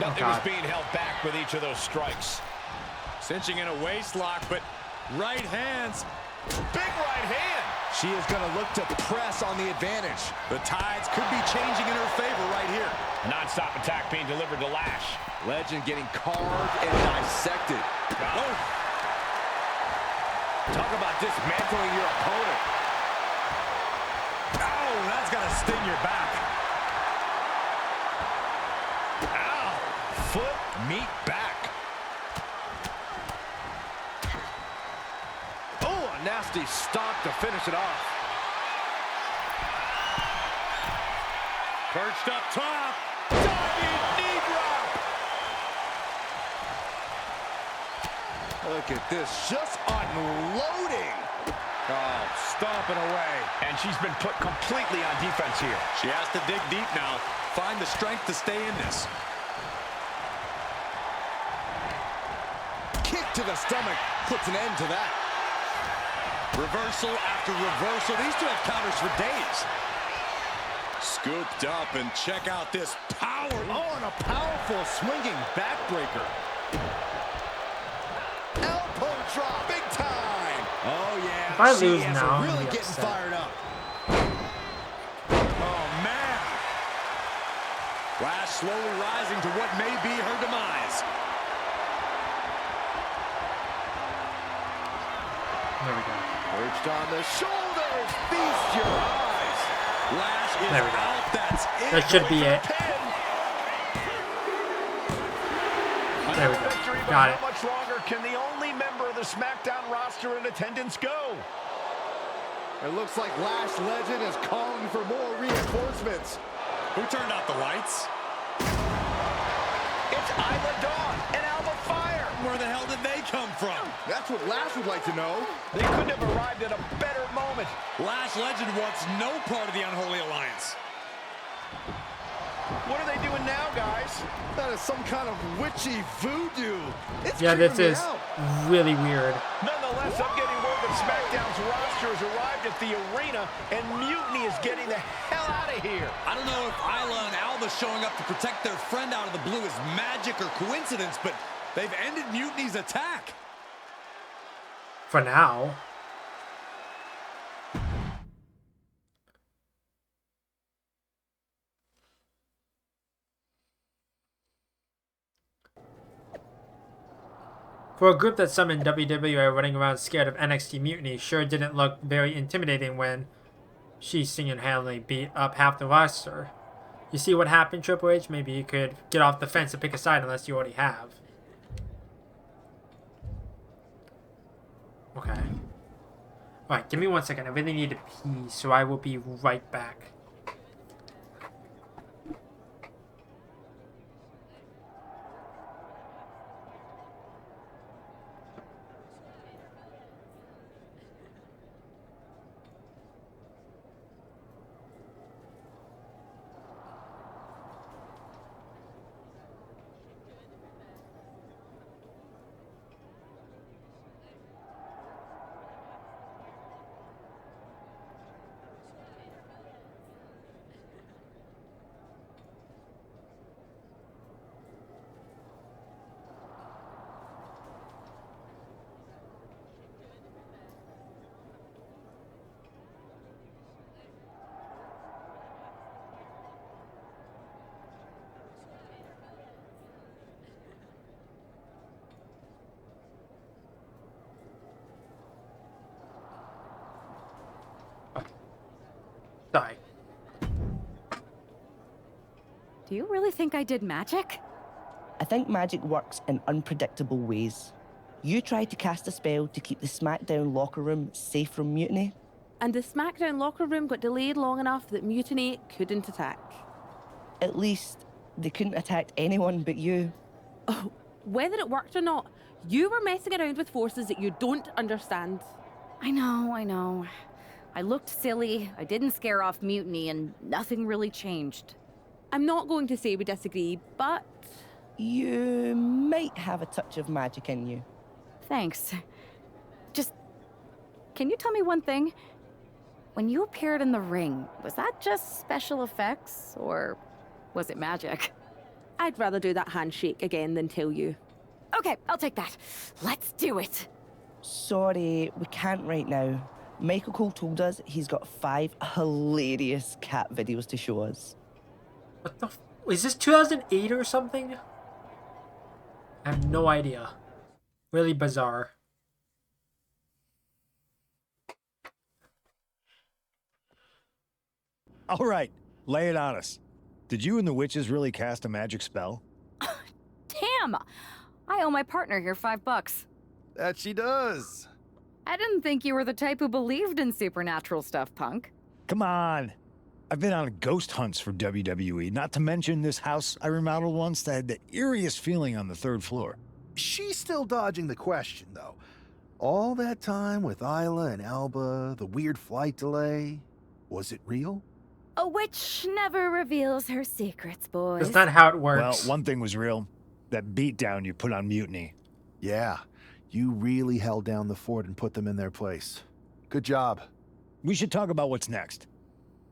Speaker 5: Nothing was being held back with each of those strikes.
Speaker 6: Cinching in a waist lock, but right hands.
Speaker 5: Big right hand.
Speaker 8: She is going to look to press on the advantage.
Speaker 6: The tides could be changing in her favor right here.
Speaker 5: Non-stop attack being delivered to Lash.
Speaker 8: Legend getting carved and dissected.
Speaker 5: Oh.
Speaker 8: Talk about dismantling your opponent.
Speaker 6: Oh, that's got to sting your back.
Speaker 5: Ow. Foot, meat, back.
Speaker 8: Oh, a nasty stomp to finish it off.
Speaker 6: Perched up top.
Speaker 5: Diving knee drop.
Speaker 8: Look at this, just unloading.
Speaker 6: Oh, stomping away.
Speaker 5: And she's been put completely on defense here.
Speaker 6: She has to dig deep now. Find the strength to stay in this.
Speaker 8: Kick to the stomach puts an end to that.
Speaker 6: Reversal after reversal. These two have counters for days. Scooped up, and check out this power.
Speaker 8: Oh, and a powerful swinging backbreaker. Elbow drop, big time. Oh, yeah.
Speaker 1: If I
Speaker 8: she
Speaker 1: lose
Speaker 8: is
Speaker 1: now, I'm
Speaker 8: really
Speaker 1: gonna be
Speaker 8: getting
Speaker 1: upset.
Speaker 8: fired up.
Speaker 6: Oh, man. Lash slowly rising to what may be her demise.
Speaker 1: There we go.
Speaker 8: Perched on the shoulders, feast your eyes.
Speaker 6: Lash is
Speaker 1: There we go.
Speaker 6: out. That's it.
Speaker 1: That should be it. There we go.
Speaker 5: Victory, but
Speaker 1: Got it.
Speaker 5: how much longer can the only member of the SmackDown roster in attendance go?
Speaker 8: It looks like Lash Legend is calling for more reinforcements.
Speaker 6: Who turned out the lights?
Speaker 5: It's Isla Dawn and Alba Fire.
Speaker 6: Where the hell did they come from?
Speaker 8: That's what Lash would like to know.
Speaker 5: They couldn't have arrived at a better moment.
Speaker 6: Lash Legend wants no part of the Unholy Alliance.
Speaker 5: What are they doing now, guys?
Speaker 8: That is some kind of witchy voodoo. It's
Speaker 1: Yeah, this
Speaker 8: creeping me
Speaker 1: is
Speaker 8: out.
Speaker 1: really weird.
Speaker 5: Nonetheless, I'm getting word that SmackDown's roster has arrived at the arena, and Mutiny is getting the hell out of here.
Speaker 6: I don't know if Isla and Alba showing up to protect their friend out of the blue is magic or coincidence, but they've ended Mutiny's attack.
Speaker 1: For now. For a group that summoned WWE running around scared of NXT Mutiny sure didn't look very intimidating when she single-handedly beat up half the roster. You see what happened, Triple H? Maybe you could get off the fence and pick a side unless you already have. Okay. Alright, give me 1 second. I really need to pee, so I will be right back. Sorry.
Speaker 2: Do you really think I did magic?
Speaker 3: I think magic works in unpredictable ways. You tried to cast a spell to keep the SmackDown locker room safe from mutiny.
Speaker 4: And the SmackDown locker room got delayed long enough that Mutiny couldn't attack.
Speaker 3: At least, they couldn't attack anyone but you.
Speaker 4: Oh, whether it worked or not, you were messing around with forces that you don't understand.
Speaker 2: I know. I looked silly, I didn't scare off Mutiny, and nothing really changed.
Speaker 4: I'm not going to say we disagree, but...
Speaker 3: You might have a touch of magic in you.
Speaker 2: Thanks. Just, can you tell me one thing? When you appeared in the ring, was that just special effects, or was it magic?
Speaker 4: I'd rather do that handshake again than tell you.
Speaker 2: Okay, I'll take that. Let's do it.
Speaker 3: Sorry, we can't right now. Michael Cole told us he's got 5 hilarious cat videos to show us.
Speaker 1: What the is this 2008 or something? I have no idea. Really bizarre.
Speaker 9: All right, lay it on us. Did you and the witches really cast a magic spell?
Speaker 2: Damn! I owe my partner here $5.
Speaker 8: That she does.
Speaker 2: I didn't think you were the type who believed in supernatural stuff, punk.
Speaker 9: Come on. I've been on ghost hunts for WWE, not to mention this house I remodeled once that had the eeriest feeling on the 3rd floor.
Speaker 7: She's still dodging the question, though. All that time with Isla and Alba, the weird flight delay, was it real?
Speaker 2: A witch never reveals her secrets, boys.
Speaker 1: That's not how it
Speaker 9: Well,
Speaker 1: works.
Speaker 9: one thing was real. That beatdown you put on Mutiny.
Speaker 7: Yeah, you really held down the fort and put them in their place. Good job.
Speaker 9: We should talk about what's next.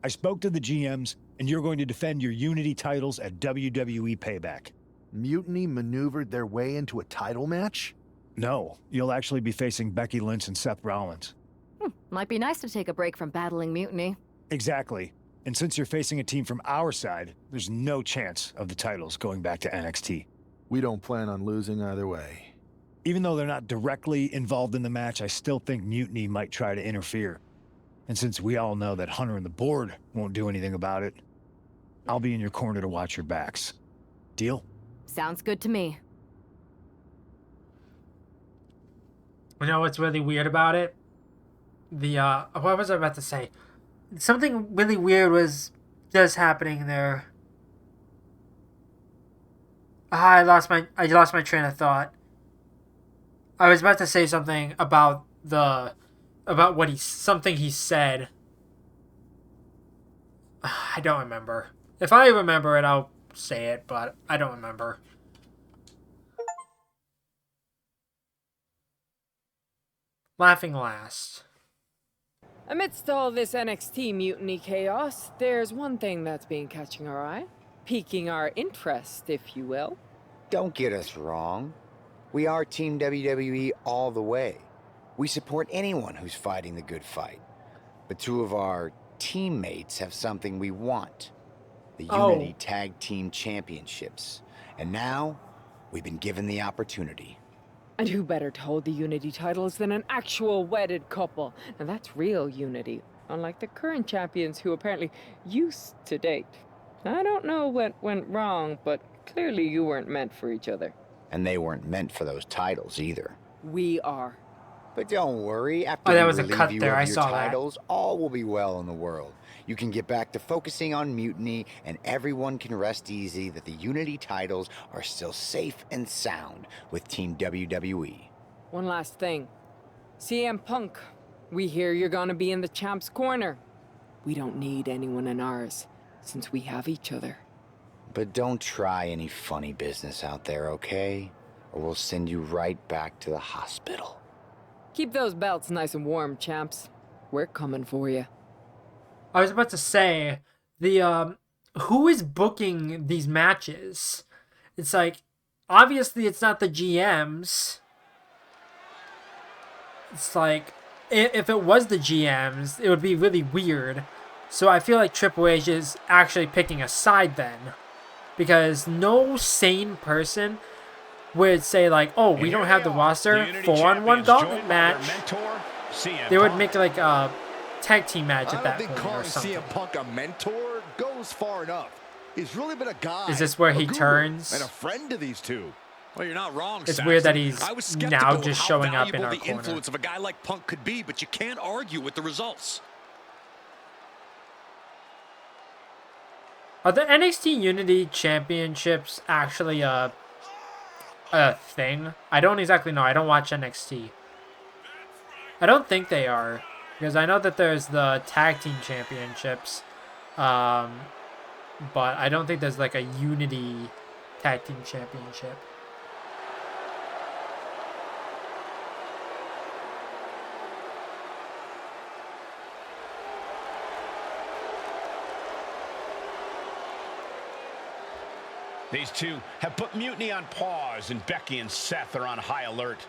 Speaker 9: I spoke to the GMs, and you're going to defend your Unity titles at WWE Payback.
Speaker 7: Mutiny maneuvered their way into a title match?
Speaker 9: No, you'll actually be facing Becky Lynch and Seth Rollins.
Speaker 2: Might be nice to take a break from battling mutiny.
Speaker 9: Exactly. And since you're facing a team from our side, there's no chance of the titles going back to NXT.
Speaker 7: We don't plan on losing either way.
Speaker 9: Even though they're not directly involved in the match, I still think Mutiny might try to interfere. And since we all know that Hunter and the board won't do anything about it, I'll be in your corner to watch your backs. Deal?
Speaker 2: Sounds good to me.
Speaker 1: You know what's really weird about it? What was I about to say? Something really weird was just happening there. I lost my train of thought. I was about to say something about something he said. I don't remember. If I remember it, I'll say it, but I don't remember. Laughing last.
Speaker 10: Amidst all this NXT mutiny chaos, there's one thing that's been catching our eye. Piquing our interest, if you will.
Speaker 11: Don't get us wrong. We are Team WWE all the way. We support anyone who's fighting the good fight. But 2 of our teammates have something we want. The Unity Tag Team Championships. And now, we've been given the opportunity.
Speaker 10: And who better to hold the Unity titles than an actual wedded couple? And that's real unity, unlike the current champions who apparently used to date. I don't know what went wrong, but clearly you weren't meant for each other.
Speaker 11: And they weren't meant for those titles either.
Speaker 10: We are.
Speaker 11: But don't worry, after
Speaker 1: that
Speaker 11: we
Speaker 1: was a
Speaker 11: relieve
Speaker 1: cut
Speaker 11: you
Speaker 1: there.
Speaker 11: of
Speaker 1: I
Speaker 11: your
Speaker 1: saw that.
Speaker 11: titles, all will be well in the world. You can get back to focusing on Mutiny, and everyone can rest easy that the Unity titles are still safe and sound with Team WWE.
Speaker 10: One last thing. CM Punk, we hear you're gonna be in the champ's corner. We don't need anyone in ours, since we have each other.
Speaker 11: But don't try any funny business out there, okay? Or we'll send you right back to the hospital.
Speaker 10: Keep those belts nice and warm, champs. We're coming for you.
Speaker 1: I was about to say, who is booking these matches? It's like, obviously it's not the GMs. It's like, if it was the GMs, it would be really weird. So I feel like Triple H is actually picking a side then. Because no sane person would say like, oh, we don't have the roster, 4-on-1 gauntlet match. They would make like a tag team match at that point or something.
Speaker 8: CM Punk a mentor goes far enough. He's really been a guy.
Speaker 1: Is this where he
Speaker 8: a guru,
Speaker 1: turns?
Speaker 8: and a friend to these 2.
Speaker 6: Well, you're not wrong,
Speaker 1: It's
Speaker 6: Saxon.
Speaker 1: weird that he's
Speaker 6: I was
Speaker 1: now
Speaker 6: skeptical
Speaker 1: just
Speaker 6: of how
Speaker 1: showing up in
Speaker 6: valuable
Speaker 1: our
Speaker 6: the
Speaker 1: corner.
Speaker 6: influence of a guy like Punk could be, but you can't argue with the results.
Speaker 1: Are the NXT Unity Championships actually a thing? I don't exactly know. I don't watch NXT. I don't think they are, because I know that there's the Tag Team Championships, but I don't think there's like a Unity Tag Team Championship.
Speaker 5: These two have put Mutiny on pause, and Becky and Seth are on high alert.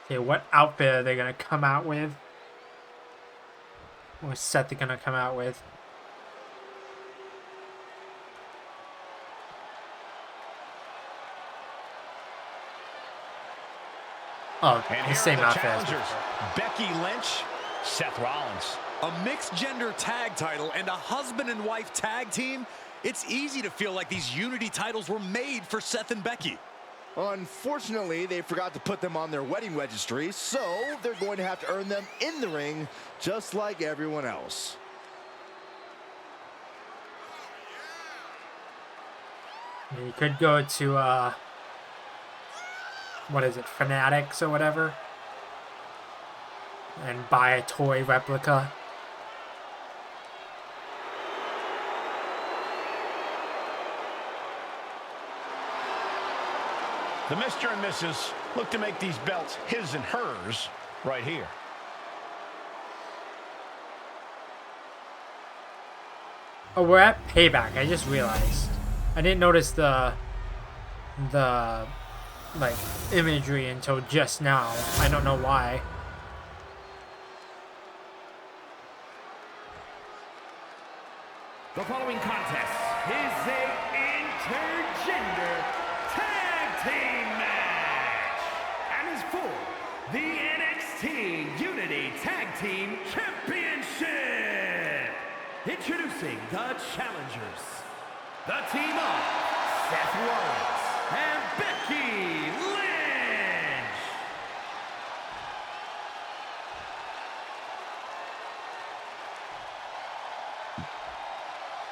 Speaker 1: Okay, what outfit are they gonna come out with? What set they're gonna come out with? Oh,
Speaker 5: And
Speaker 1: the same
Speaker 5: here are the
Speaker 1: outfit.
Speaker 5: challengers. Becky Lynch, Seth Rollins.
Speaker 6: A mixed gender tag title and a husband and wife tag team. It's easy to feel like these Unity titles were made for Seth and Becky.
Speaker 8: Unfortunately, they forgot to put them on their wedding registry, so they're going to have to earn them in the ring, just like everyone else.
Speaker 1: You could go to, what is it, Fanatics or whatever, and buy a toy replica.
Speaker 5: The Mr. and Mrs. look to make these belts his and hers right here.
Speaker 1: Oh, we're at Payback. I just realized. I didn't notice the like imagery until just now. I don't know why.
Speaker 12: The following contest is a intergender tag team match and is for the NXT Unity Tag Team Championship. Introducing the challengers, the team of Seth Rollins and Becky Lynch.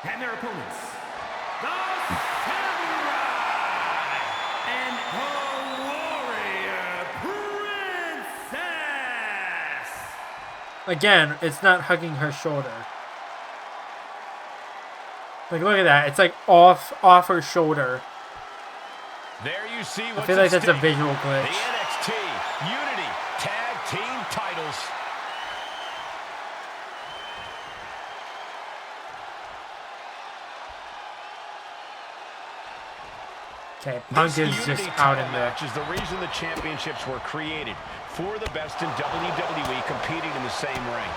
Speaker 12: And their opponents, the Samurai and the Warrior Princess.
Speaker 1: Again, it's not hugging her shoulder. Like, look at that. It's like off her shoulder.
Speaker 5: There you see what's
Speaker 1: I feel like
Speaker 5: at
Speaker 1: that's a
Speaker 5: stake.
Speaker 1: visual glitch.
Speaker 5: The NXT Unity Tag Team titles.
Speaker 1: Okay, Punk
Speaker 5: This
Speaker 1: is
Speaker 5: Unity
Speaker 1: just out
Speaker 5: title
Speaker 1: in there.
Speaker 5: match is the reason the championships were created, for the best in WWE competing in the same ring.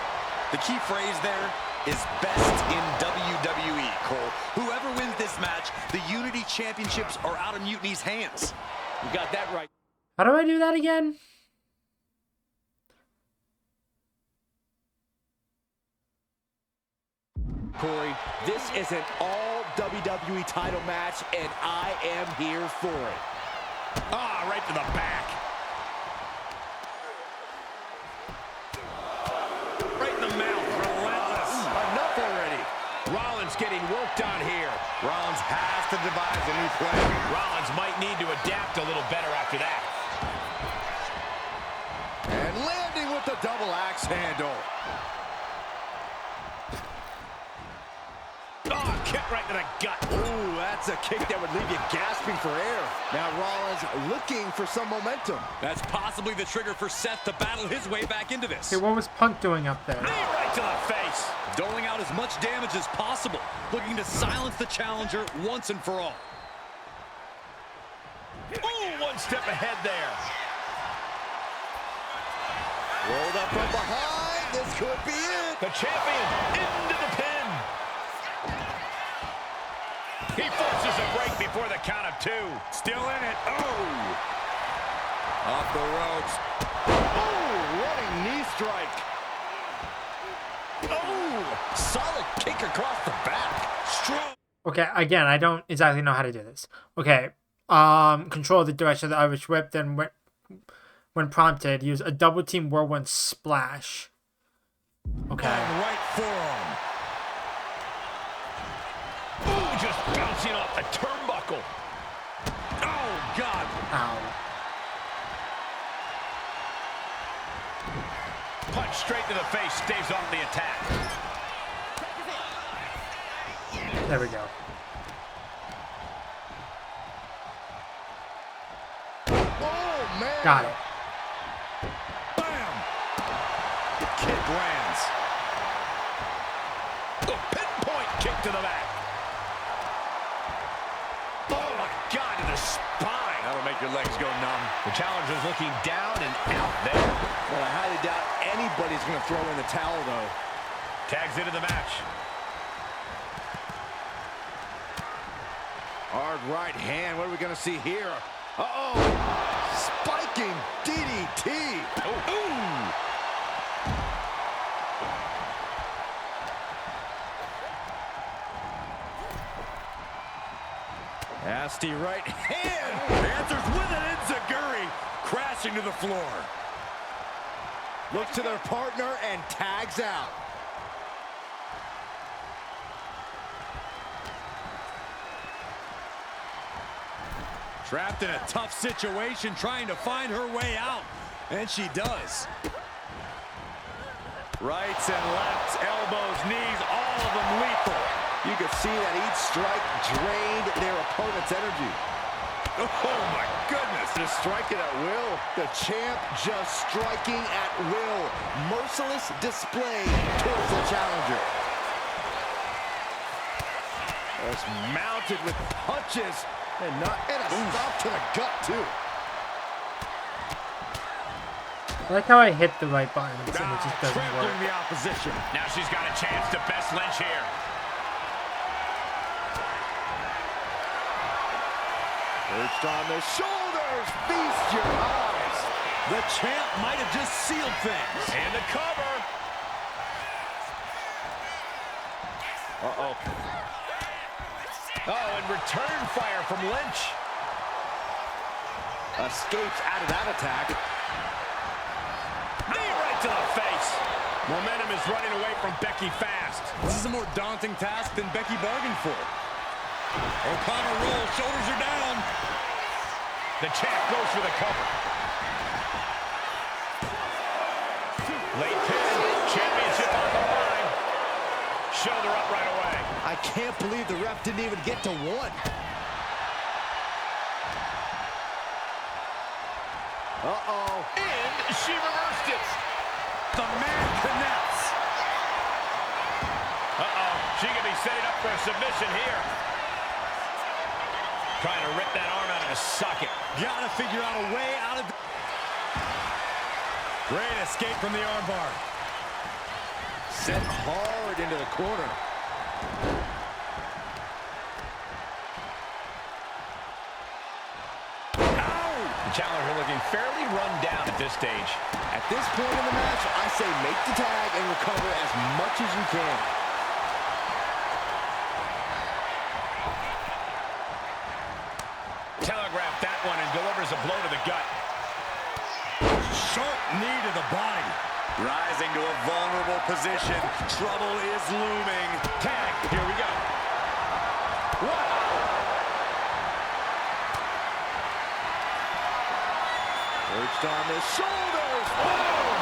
Speaker 6: The key phrase there is best in WWE, Cole. Whoever wins this match, the Unity Championships are out of Mutiny's hands. You got that right.
Speaker 1: How do I do that again?
Speaker 12: Corey, this is an all WWE title match, and I am here for it.
Speaker 5: Ah, right to the back. Right in the mouth, relentless.
Speaker 8: Enough already.
Speaker 5: Rollins getting worked on here.
Speaker 8: Rollins has to devise a new plan.
Speaker 5: Rollins might need to adapt a little better after that.
Speaker 8: And landing with the double axe handle.
Speaker 5: Oh, kick right to the gut.
Speaker 8: Ooh, that's a kick that would leave you gasping for air. Now Rollins looking for some momentum.
Speaker 6: That's possibly the trigger for Seth to battle his way back into this.
Speaker 1: Okay, what was Punk doing up there?
Speaker 5: Knee right to the face.
Speaker 6: Doling out as much damage as possible, looking to silence the challenger once and for all.
Speaker 5: Ooh, one step ahead there.
Speaker 8: Rolled up from behind. This could be it.
Speaker 5: The champion into the pin. He forces a break before the count of 2.
Speaker 6: Still in it. Oh!
Speaker 8: Off the ropes. Oh, running knee strike.
Speaker 6: Oh! Solid kick across the back. Strong.
Speaker 1: Okay, again, I don't exactly know how to do this. Okay, control the direction of the Irish whip, then when prompted, use a double team whirlwind splash. Okay.
Speaker 6: Right forearm.
Speaker 5: Ooh, just bouncing off the turnbuckle.
Speaker 6: Oh, God.
Speaker 1: Ow.
Speaker 5: Punch straight to the face, staves off the attack.
Speaker 1: There we go.
Speaker 8: Oh, man.
Speaker 1: Got it.
Speaker 6: Bam! The kick lands.
Speaker 5: to the back. Oh, my God, to the spine.
Speaker 12: That'll make your legs go numb.
Speaker 5: The challenger's looking down and out there.
Speaker 8: Well, I highly doubt anybody's going to throw in the towel, though.
Speaker 5: Tags into the match.
Speaker 8: Hard right hand. What are we going to see here? Uh-oh. Spiking DDT.
Speaker 5: Ooh.
Speaker 12: Nasty right hand. Answers with an enziguri. Crashing to the floor.
Speaker 8: Looks to their partner and tags out.
Speaker 12: Trapped in a tough situation, trying to find her way out. And she does. Rights and lefts, elbows, knees, all of them lethal.
Speaker 8: You could see that each strike drained their opponent's energy.
Speaker 12: Oh, my goodness.
Speaker 8: Just striking at will. The champ just striking at will. Merciless display towards the challenger.
Speaker 5: Just mounted with punches.
Speaker 8: And a stop to the gut, too.
Speaker 1: I like how I hit the right buttons and it just doesn't work.
Speaker 12: The opposition.
Speaker 5: Now she's got a chance to best Lynch here.
Speaker 8: Perched on the shoulders. Feast your eyes.
Speaker 12: The champ might have just sealed things.
Speaker 5: And the cover.
Speaker 8: Uh-oh.
Speaker 5: Oh, and return fire from Lynch.
Speaker 8: Escapes out of that attack.
Speaker 5: Knee right to the face. Momentum is running away from Becky fast.
Speaker 12: This is a more daunting task than Becky bargained for. O'Connor rolls, shoulders are down.
Speaker 5: The champ goes for the cover. Late pin, championship on the line. Shoulder up right away.
Speaker 8: I can't believe the ref didn't even get to one. Uh-oh.
Speaker 5: And she reversed it.
Speaker 12: The man connects.
Speaker 5: Uh-oh. She could be setting up for a submission here. Trying to rip that arm out of the socket.
Speaker 12: Gotta figure out a way out of... Great escape from the armbar.
Speaker 8: Set hard into the corner.
Speaker 5: The challenger looking fairly run down at this stage.
Speaker 8: At this point in the match, I say make the tag and recover as much as you can.
Speaker 5: Telegraphed that one and delivers a blow to the gut.
Speaker 12: Sharp knee to the body. Rising to a vulnerable position. Trouble is looming.
Speaker 5: Tag, here we go. Wow.
Speaker 8: Perched on the shoulders. Boom!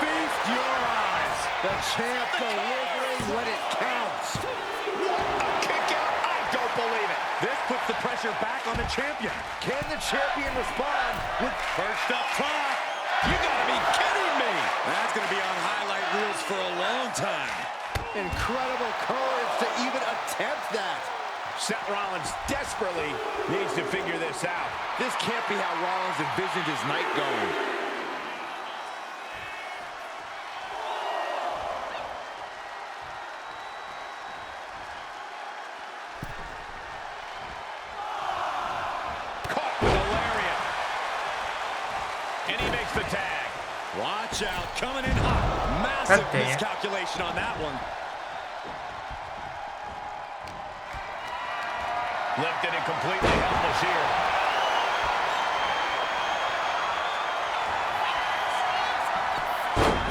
Speaker 8: Feast your eyes. The champ delivering when it counts.
Speaker 5: A kick out. I don't believe it.
Speaker 12: This puts the pressure back on the champion.
Speaker 8: Can the champion respond with
Speaker 12: First up top? You gotta be kidding me. That's gonna be on highlight reels for a long time.
Speaker 8: incredible courage to even attempt that?
Speaker 5: Seth Rollins desperately needs to figure this out.
Speaker 8: This can't be how Rollins envisioned his night going.
Speaker 5: Caught with a lariat. And he makes the tag.
Speaker 12: Watch out, coming in hot. Massive miscalculation on that one.
Speaker 5: Lifted and completely helpless here.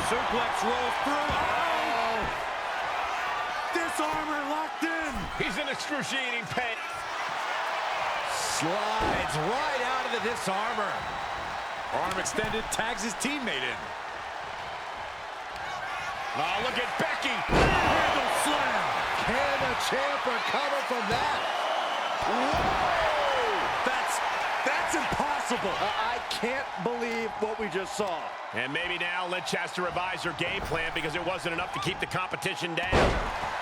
Speaker 12: Suplex rolls through. Oh! Disarmer locked in.
Speaker 5: He's in excruciating pain.
Speaker 12: Slides right out of the disarmer. Arm extended, tags his teammate in.
Speaker 5: Oh, look at Becky.
Speaker 12: Handle slam.
Speaker 8: Can the champ recover from that?
Speaker 12: Whoa! That's impossible.
Speaker 8: I can't believe what we just saw.
Speaker 5: And maybe now Lynch has to revise her game plan because it wasn't enough to keep the competition down.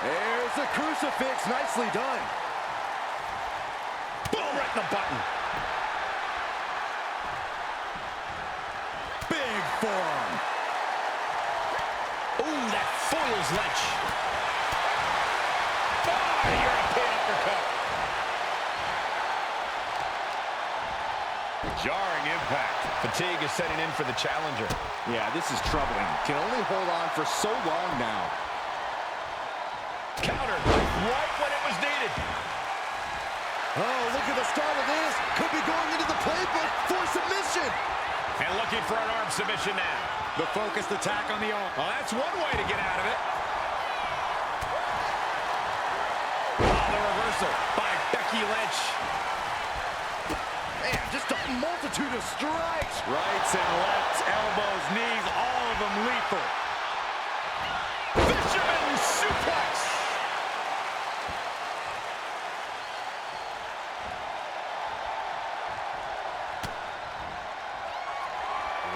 Speaker 8: There's the crucifix. Nicely done.
Speaker 5: Boom, right in the button.
Speaker 8: Big forearm.
Speaker 5: Ooh, that foils Lynch. European uppercut. Jarring impact. Fatigue is setting in for the challenger.
Speaker 12: Yeah, this is troubling. Can only hold on for so long now.
Speaker 5: Countered right when it was needed.
Speaker 8: Oh, look at the start of this. Could be going into the playbook for submission.
Speaker 5: And looking for an arm submission now.
Speaker 6: The focused attack on the arm.
Speaker 5: Well, that's one way to get out of it. Oh, the reversal by Becky Lynch.
Speaker 8: Man, just a multitude of strikes.
Speaker 6: Rights and lefts, elbows, knees, all of them lethal.
Speaker 5: Fisherman suplex.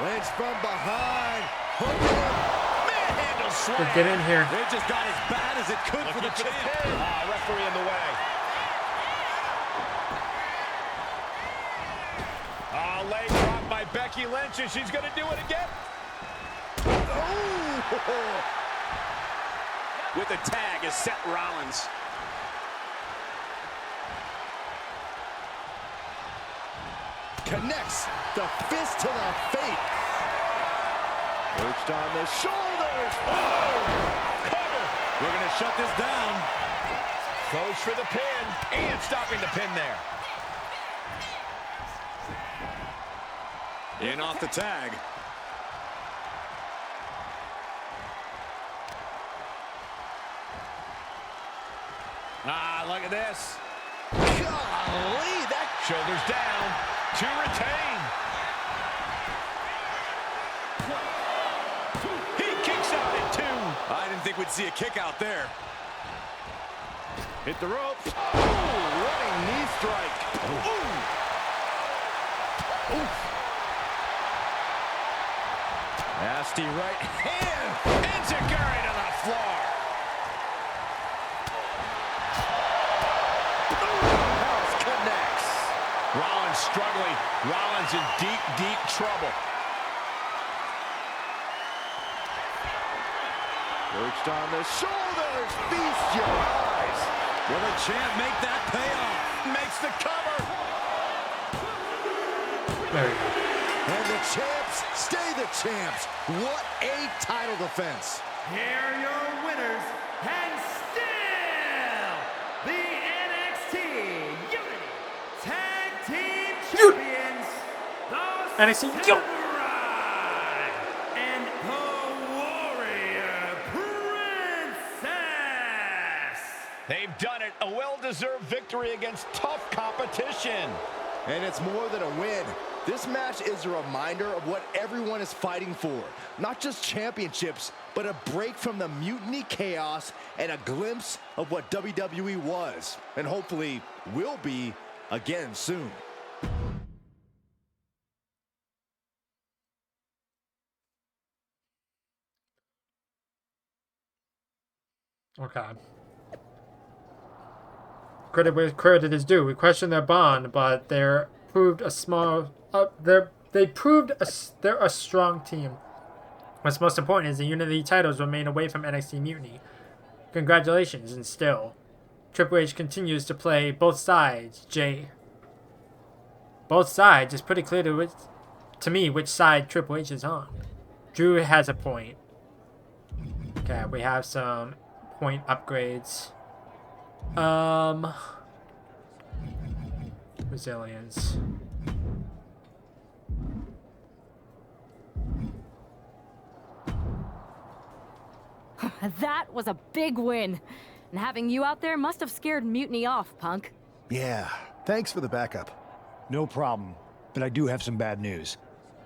Speaker 8: Lynch from behind. Hook him.
Speaker 5: Manhandle slam.
Speaker 1: Get in here.
Speaker 6: It just got as bad as it could for the
Speaker 5: Looking
Speaker 6: champ.
Speaker 5: referee in the way. Leg drop by Becky Lynch, and she's going to do it again.
Speaker 8: Oh!
Speaker 6: With a tag is Seth Rollins.
Speaker 8: Connects the fist to the face. Perched on the shoulders.
Speaker 5: Oh! Cover.
Speaker 6: We're going to shut this down.
Speaker 5: Goes for the pin, and stopping the pin there.
Speaker 6: In off the tag.
Speaker 5: Look at this.
Speaker 8: Golly, that
Speaker 5: Shoulders down to retain. He kicks out at 2.
Speaker 6: I didn't think we'd see a kick out there.
Speaker 8: hit the ropes. Ooh, running knee strike. Ooh. Oof. Nasty right hand.
Speaker 5: Enziguri to the floor.
Speaker 8: House connects.
Speaker 5: Rollins struggling. Rollins in deep, deep trouble.
Speaker 8: Perched on the shoulders. Feast your eyes.
Speaker 6: Will the champ make that pay off?
Speaker 5: Makes the cover.
Speaker 1: There you go.
Speaker 8: And the champs stay the champs. What a title defense.
Speaker 13: Here are your winners, and still the NXT Unity Tag Team Champions, the
Speaker 1: NXT
Speaker 13: Samurai and the Warrior Princess.
Speaker 5: They've done it. A well-deserved victory against tough competition.
Speaker 8: And it's more than a win. This match is a reminder of what everyone is fighting for. Not just championships, but a break from the mutiny chaos and a glimpse of what WWE was, and hopefully will be again soon.
Speaker 1: Okay. Credit where credit is due. We questioned their bond, but they're proved a small. They're a strong team. What's most important is the Unity titles remain away from NXT Mutiny. Congratulations, and still, Triple H continues to play both sides. Both sides. It's pretty clear to me which side Triple H is on. Drew has a point. Okay, we have some point upgrades. Resilience.
Speaker 2: That was a big win. And having you out there must have scared Mutiny off, Punk.
Speaker 7: Yeah, thanks for the backup.
Speaker 9: No problem, but I do have some bad news.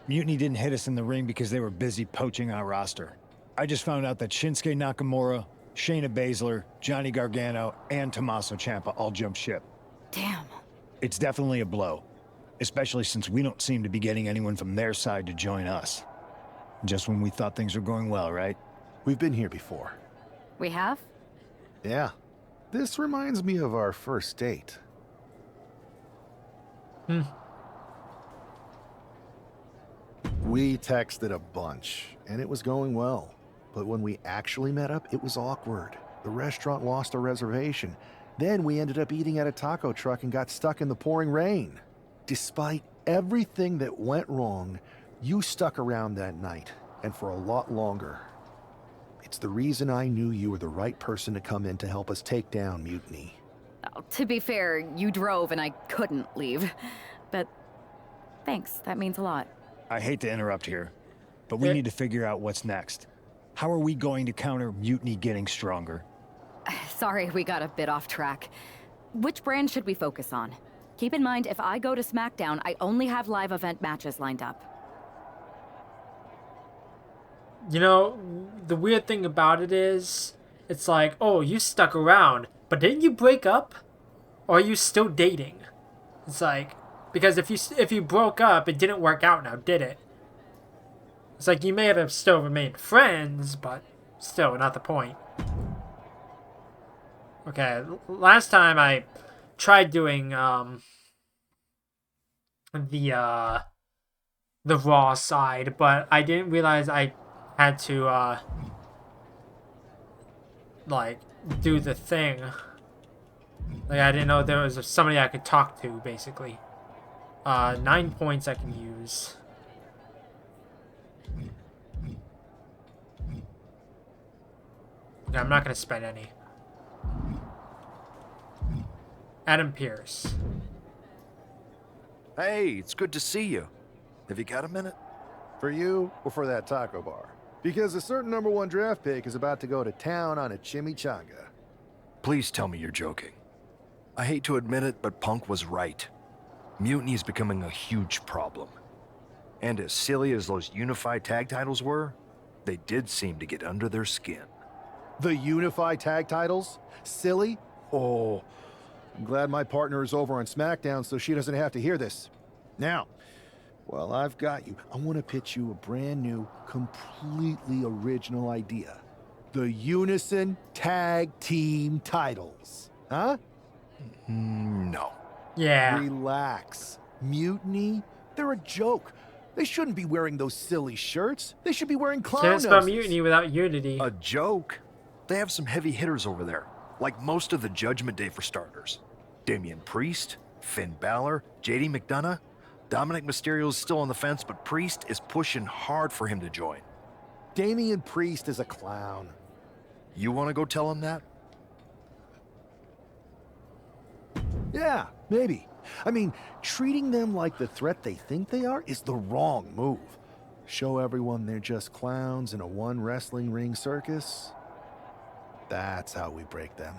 Speaker 9: Mutiny didn't hit us in the ring because they were busy poaching our roster. I just found out that Shinsuke Nakamura, Shayna Baszler, Johnny Gargano, and Tommaso Ciampa all jumped ship.
Speaker 2: Damn.
Speaker 9: It's definitely a blow, especially since we don't seem to be getting anyone from their side to join us. Just when we thought things were going well, right?
Speaker 7: We've been here before.
Speaker 2: We have?
Speaker 7: Yeah. This reminds me of our first date. We texted a bunch, and it was going well. But when we actually met up, it was awkward. The restaurant lost a reservation. Then we ended up eating at a taco truck and got stuck in the pouring rain. Despite everything that went wrong, you stuck around that night, and for a lot longer. It's the reason I knew you were the right person to come in to help us take down Mutiny.
Speaker 2: Oh, to be fair, you drove and I couldn't leave. But thanks, that means a lot.
Speaker 9: I hate to interrupt here, but we need to figure out what's next. How are we going to counter Mutiny getting stronger?
Speaker 2: Sorry, we got a bit off track. Which brand should we focus on? Keep in mind, if I go to SmackDown, I only have live event matches lined up.
Speaker 1: You know, the weird thing about it is, it's like, oh, you stuck around, but didn't you break up? Or are you still dating? It's like, because if you broke up, it didn't work out now, did it? It's like you may have still remained friends, but still not the point. Okay, last time I tried doing the Raw side, but I didn't realize I had to like do the thing. Like I didn't know there was somebody I could talk to, basically. 9 points I can use. Okay, I'm not gonna spend any. Adam Pierce.
Speaker 14: Hey, it's good to see you. Have you got a minute?
Speaker 7: For you or for that taco bar? Because a certain #1 draft pick is about to go to town on a chimichanga.
Speaker 14: Please tell me you're joking. I hate to admit it, but Punk was right. Mutiny is becoming a huge problem. And as silly as those unified tag titles were, they did seem to get under their skin.
Speaker 7: The unified tag titles? Silly? Oh, I'm glad my partner is over on SmackDown so she doesn't have to hear this. Now, well, I've got you. I want to pitch you a brand new, completely original idea. The Unison Tag Team titles. Huh?
Speaker 14: No.
Speaker 1: Yeah.
Speaker 7: Relax. Mutiny? They're a joke. They shouldn't be wearing those silly shirts. They should be wearing clown
Speaker 1: Can't spell
Speaker 7: noses.
Speaker 1: Mutiny without Unity.
Speaker 14: A joke? They have some heavy hitters over there, like most of the Judgment Day for starters. Damian Priest, Finn Balor, JD McDonough. Dominic Mysterio's still on the fence, but Priest is pushing hard for him to join.
Speaker 7: Damian Priest is a clown.
Speaker 14: You want to go tell him that?
Speaker 7: Yeah, maybe. I mean, treating them like the threat they think they are is the wrong move. Show everyone they're just clowns in a one wrestling ring circus. That's how we break them.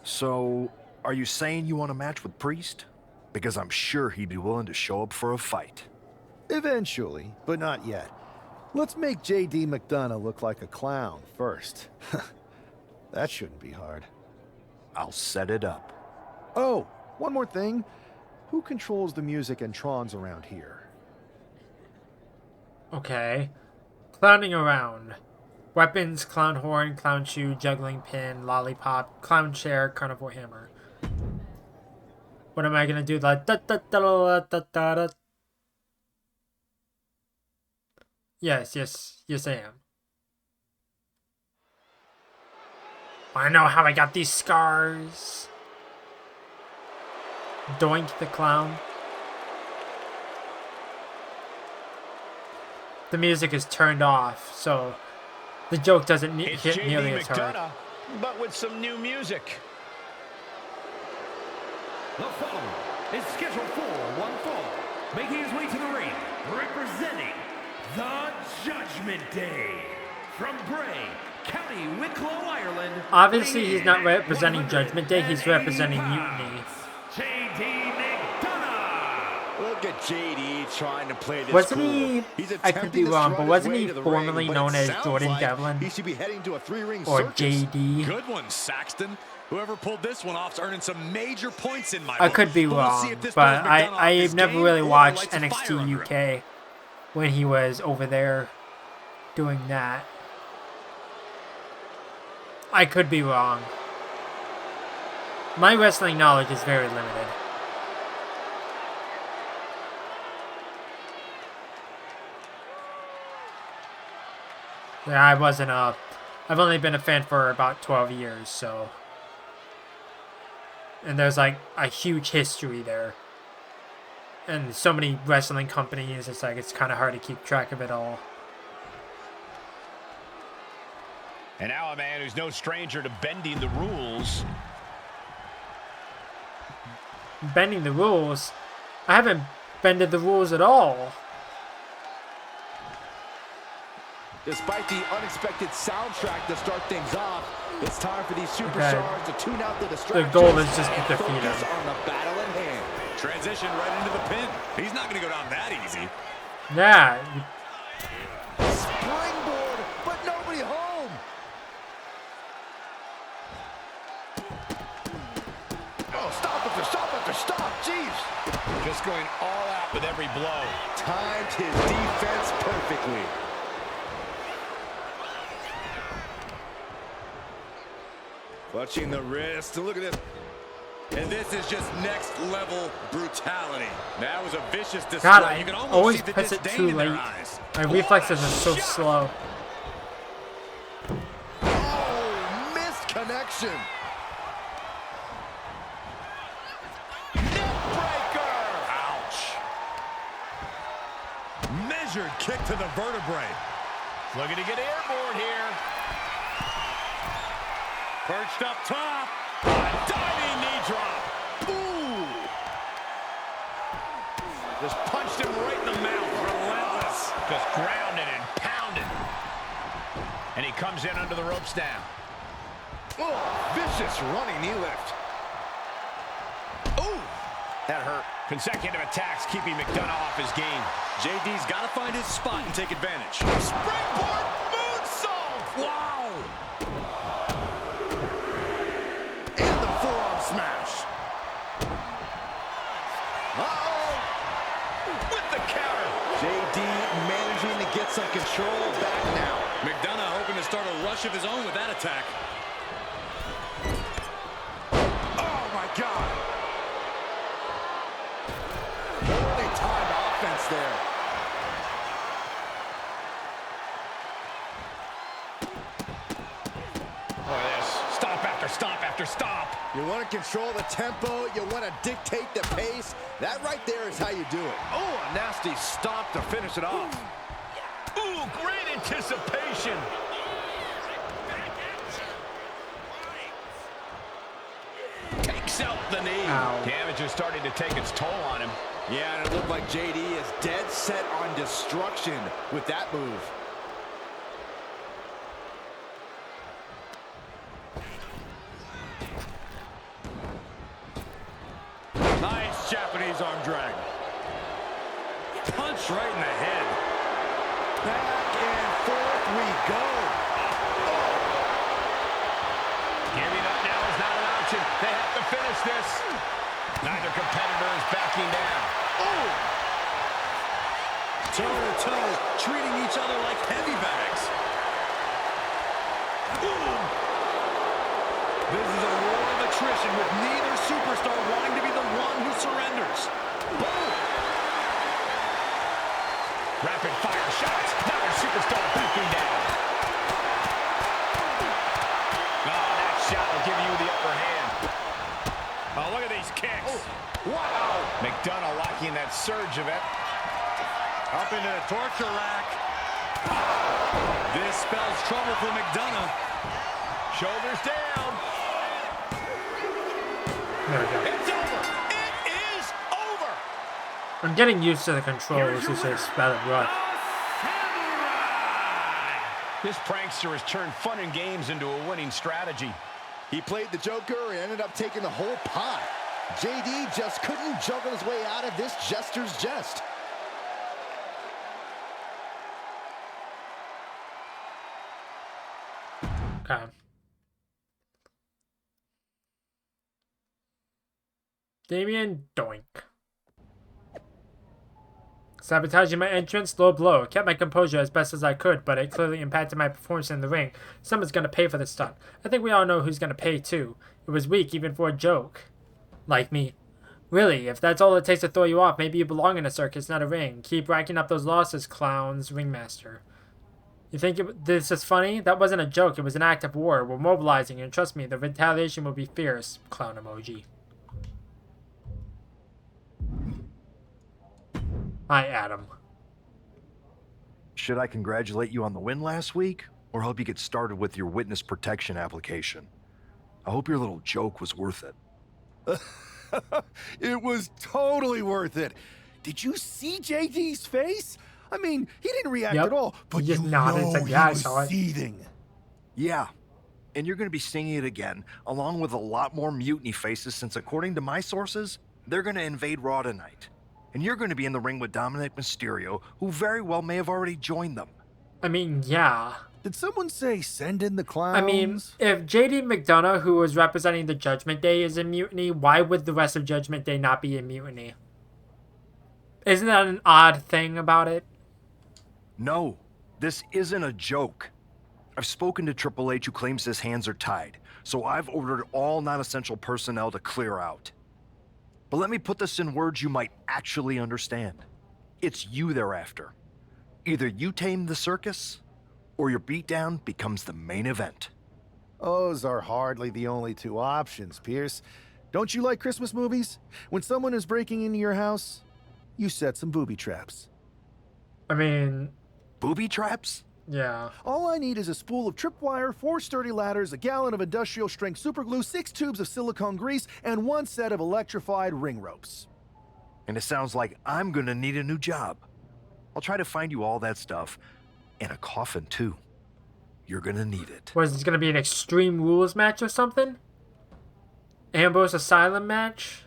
Speaker 14: So, are you saying you want a match with Priest? Because I'm sure he'd be willing to show up for a fight.
Speaker 7: Eventually, but not yet. Let's make JD McDonough look like a clown first. That shouldn't be hard.
Speaker 14: I'll set it up.
Speaker 7: Oh, one more thing. Who controls the music and trons around here?
Speaker 1: Okay. Clowning around. Weapons, clown horn, clown shoe, juggling pin, lollipop, clown chair, carnivore hammer. What am I gonna do? Like da da da da da da da. Yes, I am. I know how I got these scars. Doink the clown. The music is turned off, so the joke doesn't hit nearly as hard.
Speaker 5: McDonough, but with some new music.
Speaker 13: The following is scheduled for one fall, making his way to the ring, representing the Judgment Day from Bray, County Wicklow, Ireland.
Speaker 1: Obviously, he's not representing Judgment Day, he's representing Mutiny.
Speaker 13: JD McDonough.
Speaker 8: Look at JD trying to play this
Speaker 1: Wasn't
Speaker 8: cool.
Speaker 1: he,
Speaker 8: He's
Speaker 1: I could be
Speaker 8: attempting to
Speaker 1: wrong,
Speaker 8: strut
Speaker 1: but
Speaker 8: his
Speaker 1: wasn't
Speaker 8: way
Speaker 1: he
Speaker 8: to the
Speaker 1: formerly
Speaker 8: ring, but
Speaker 1: known
Speaker 8: it
Speaker 1: as
Speaker 8: sounds
Speaker 1: Jordan
Speaker 8: like
Speaker 1: Devlin?
Speaker 8: He should be heading to a three-ring
Speaker 1: Or
Speaker 8: circus.
Speaker 1: JD?
Speaker 6: Good one, Saxton. Whoever pulled this one off's earning some major points in my
Speaker 1: I
Speaker 6: book.
Speaker 1: could be
Speaker 6: But let's see
Speaker 1: wrong,
Speaker 6: if this
Speaker 1: but
Speaker 6: throws McDonough off his
Speaker 1: I've never
Speaker 6: game
Speaker 1: really
Speaker 6: or
Speaker 1: watched
Speaker 6: lights a fire
Speaker 1: NXT
Speaker 6: under him.
Speaker 1: UK when he was over there doing that. I could be wrong. My wrestling knowledge is very limited. Yeah, I wasn't I've only been a fan for about 12 years, so. And there's like a huge history there. And so many wrestling companies, it's like it's kind of hard to keep track of it all.
Speaker 5: And now a man who's no stranger to bending the rules.
Speaker 1: Bending the rules? I haven't bended the rules at all.
Speaker 8: Despite the unexpected soundtrack to start things off, it's time for these superstars to tune out the distractions.
Speaker 1: The goal is just to defeat
Speaker 8: focus
Speaker 1: him.
Speaker 8: on the battle at hand.
Speaker 6: Transition right into the pin. He's not going to go down that easy.
Speaker 1: Yeah.
Speaker 8: Springboard, but nobody home. Oh, stop after stop after stop. Jeez.
Speaker 5: Just going all out with every blow.
Speaker 8: Timed his defense perfectly. Clutching the wrist. Look at this.
Speaker 6: And this is just next level brutality. That was a vicious display.
Speaker 1: God,
Speaker 6: You can
Speaker 1: I
Speaker 6: almost
Speaker 1: always
Speaker 6: see the
Speaker 1: press it
Speaker 6: disdain
Speaker 1: too
Speaker 6: in their
Speaker 1: late.
Speaker 6: eyes.
Speaker 1: My reflexes are so slow.
Speaker 8: Oh, missed connection. Neckbreaker.
Speaker 6: Ouch. Measured kick to the vertebrae.
Speaker 5: Looking to get airborne here.
Speaker 6: Perched up top.
Speaker 5: Diving knee drop. Ooh. Just punched him right in the mouth. Relentless. Just grounded and pounded. And he comes in under the ropes now.
Speaker 8: Oh, vicious running knee lift.
Speaker 5: Ooh. That hurt. Consecutive attacks keeping McDonough off his game.
Speaker 6: JD's got to find his spot and take advantage.
Speaker 8: Springboard moonsault.
Speaker 6: Wow.
Speaker 8: And the forearm smash. Uh-oh.
Speaker 5: With the counter.
Speaker 8: JD managing to get some control back now.
Speaker 6: McDonough hoping to start a rush of his own with that attack.
Speaker 8: Oh, my God. Poorly timed offense there.
Speaker 5: Look at this. Stop after stop after stop.
Speaker 8: You want to control the tempo. You want to dictate the pace. That right there is how you do it.
Speaker 5: Oh, a nasty stop to finish it off. Ooh, great anticipation. Takes out the knee.
Speaker 1: Ow.
Speaker 5: Damage is starting to take its toll on him.
Speaker 8: Yeah, and it looked like JD is dead set on destruction with that move.
Speaker 6: Nice Japanese arm drag. Punch right in the head.
Speaker 8: Back and forth we go.
Speaker 5: Giving up now is not an option. They have to finish this. Neither competitor is backing down.
Speaker 8: Oh!
Speaker 6: Toe-to-toe, treating each other like heavy bags.
Speaker 5: Boom!
Speaker 6: This is a war of attrition with neither superstar wanting to be the one who surrenders.
Speaker 5: Boom! Rapid fire shots. Neither superstar backing down. Oh, that shot will give you the upper hand. Oh, look at these kicks.
Speaker 8: Oh, wow!
Speaker 5: McDonough locking that surge of it.
Speaker 6: Up into the torture rack. This spells trouble for McDonough.
Speaker 5: Shoulders down.
Speaker 1: There we go.
Speaker 5: It's over. It is over.
Speaker 1: I'm getting used to the controls. It's just rather rough.
Speaker 5: This prankster has turned fun and games into a winning strategy.
Speaker 8: He played the Joker and ended up taking the whole pot. JD just couldn't juggle his way out of this jester's jest.
Speaker 1: Okay. Damien Doink. Sabotaging my entrance, low blow. Kept my composure as best as I could, but it clearly impacted my performance in the ring. Someone's gonna pay for this stunt. I think we all know who's gonna pay too. It was weak even for a joke. Like me. Really, if that's all it takes to throw you off, maybe you belong in a circus, not a ring. Keep racking up those losses, clowns, ringmaster. You think this is funny? That wasn't a joke, it was an act of war. We're mobilizing, and trust me, the retaliation will be fierce. Clown emoji. Hi, Adam.
Speaker 14: Should I congratulate you on the win last week, or help you get started with your witness protection application? I hope your little joke was worth it.
Speaker 7: It was totally worth it. Did you see JD's face? I mean, he didn't react at all, but
Speaker 1: he just
Speaker 7: you
Speaker 1: nodded
Speaker 7: know
Speaker 1: and said,
Speaker 7: he
Speaker 1: yeah, I
Speaker 7: was
Speaker 1: saw it.
Speaker 7: seething.
Speaker 14: Yeah, and you're going to be singing it again, along with a lot more mutiny faces, since according to my sources, they're going to invade Raw tonight. And you're going to be in the ring with Dominic Mysterio, who very well may have already joined them.
Speaker 1: I mean, yeah.
Speaker 7: Did someone say send in the clowns?
Speaker 1: I mean, if JD McDonough, who was representing the Judgment Day, is in mutiny, why would the rest of Judgment Day not be in mutiny? Isn't that an odd thing about it?
Speaker 14: No, this isn't a joke. I've spoken to Triple H, who claims his hands are tied, so I've ordered all non-essential personnel to clear out. But let me put this in words you might actually understand. It's you they're after. Either you tame the circus, or your beatdown becomes the main event.
Speaker 7: Those are hardly the only two options, Pierce. Don't you like Christmas movies? When someone is breaking into your house, you set some booby traps.
Speaker 1: I mean...
Speaker 14: Booby traps?
Speaker 1: Yeah.
Speaker 7: All I need is a spool of tripwire, 4 sturdy ladders, a gallon of industrial-strength superglue, 6 tubes of silicone grease, and 1 set of electrified ring ropes.
Speaker 14: And it sounds like I'm gonna need a new job. I'll try to find you all that stuff, and a coffin too. You're gonna need it.
Speaker 1: What is this gonna be, an Extreme Rules match or something? Ambrose Asylum match?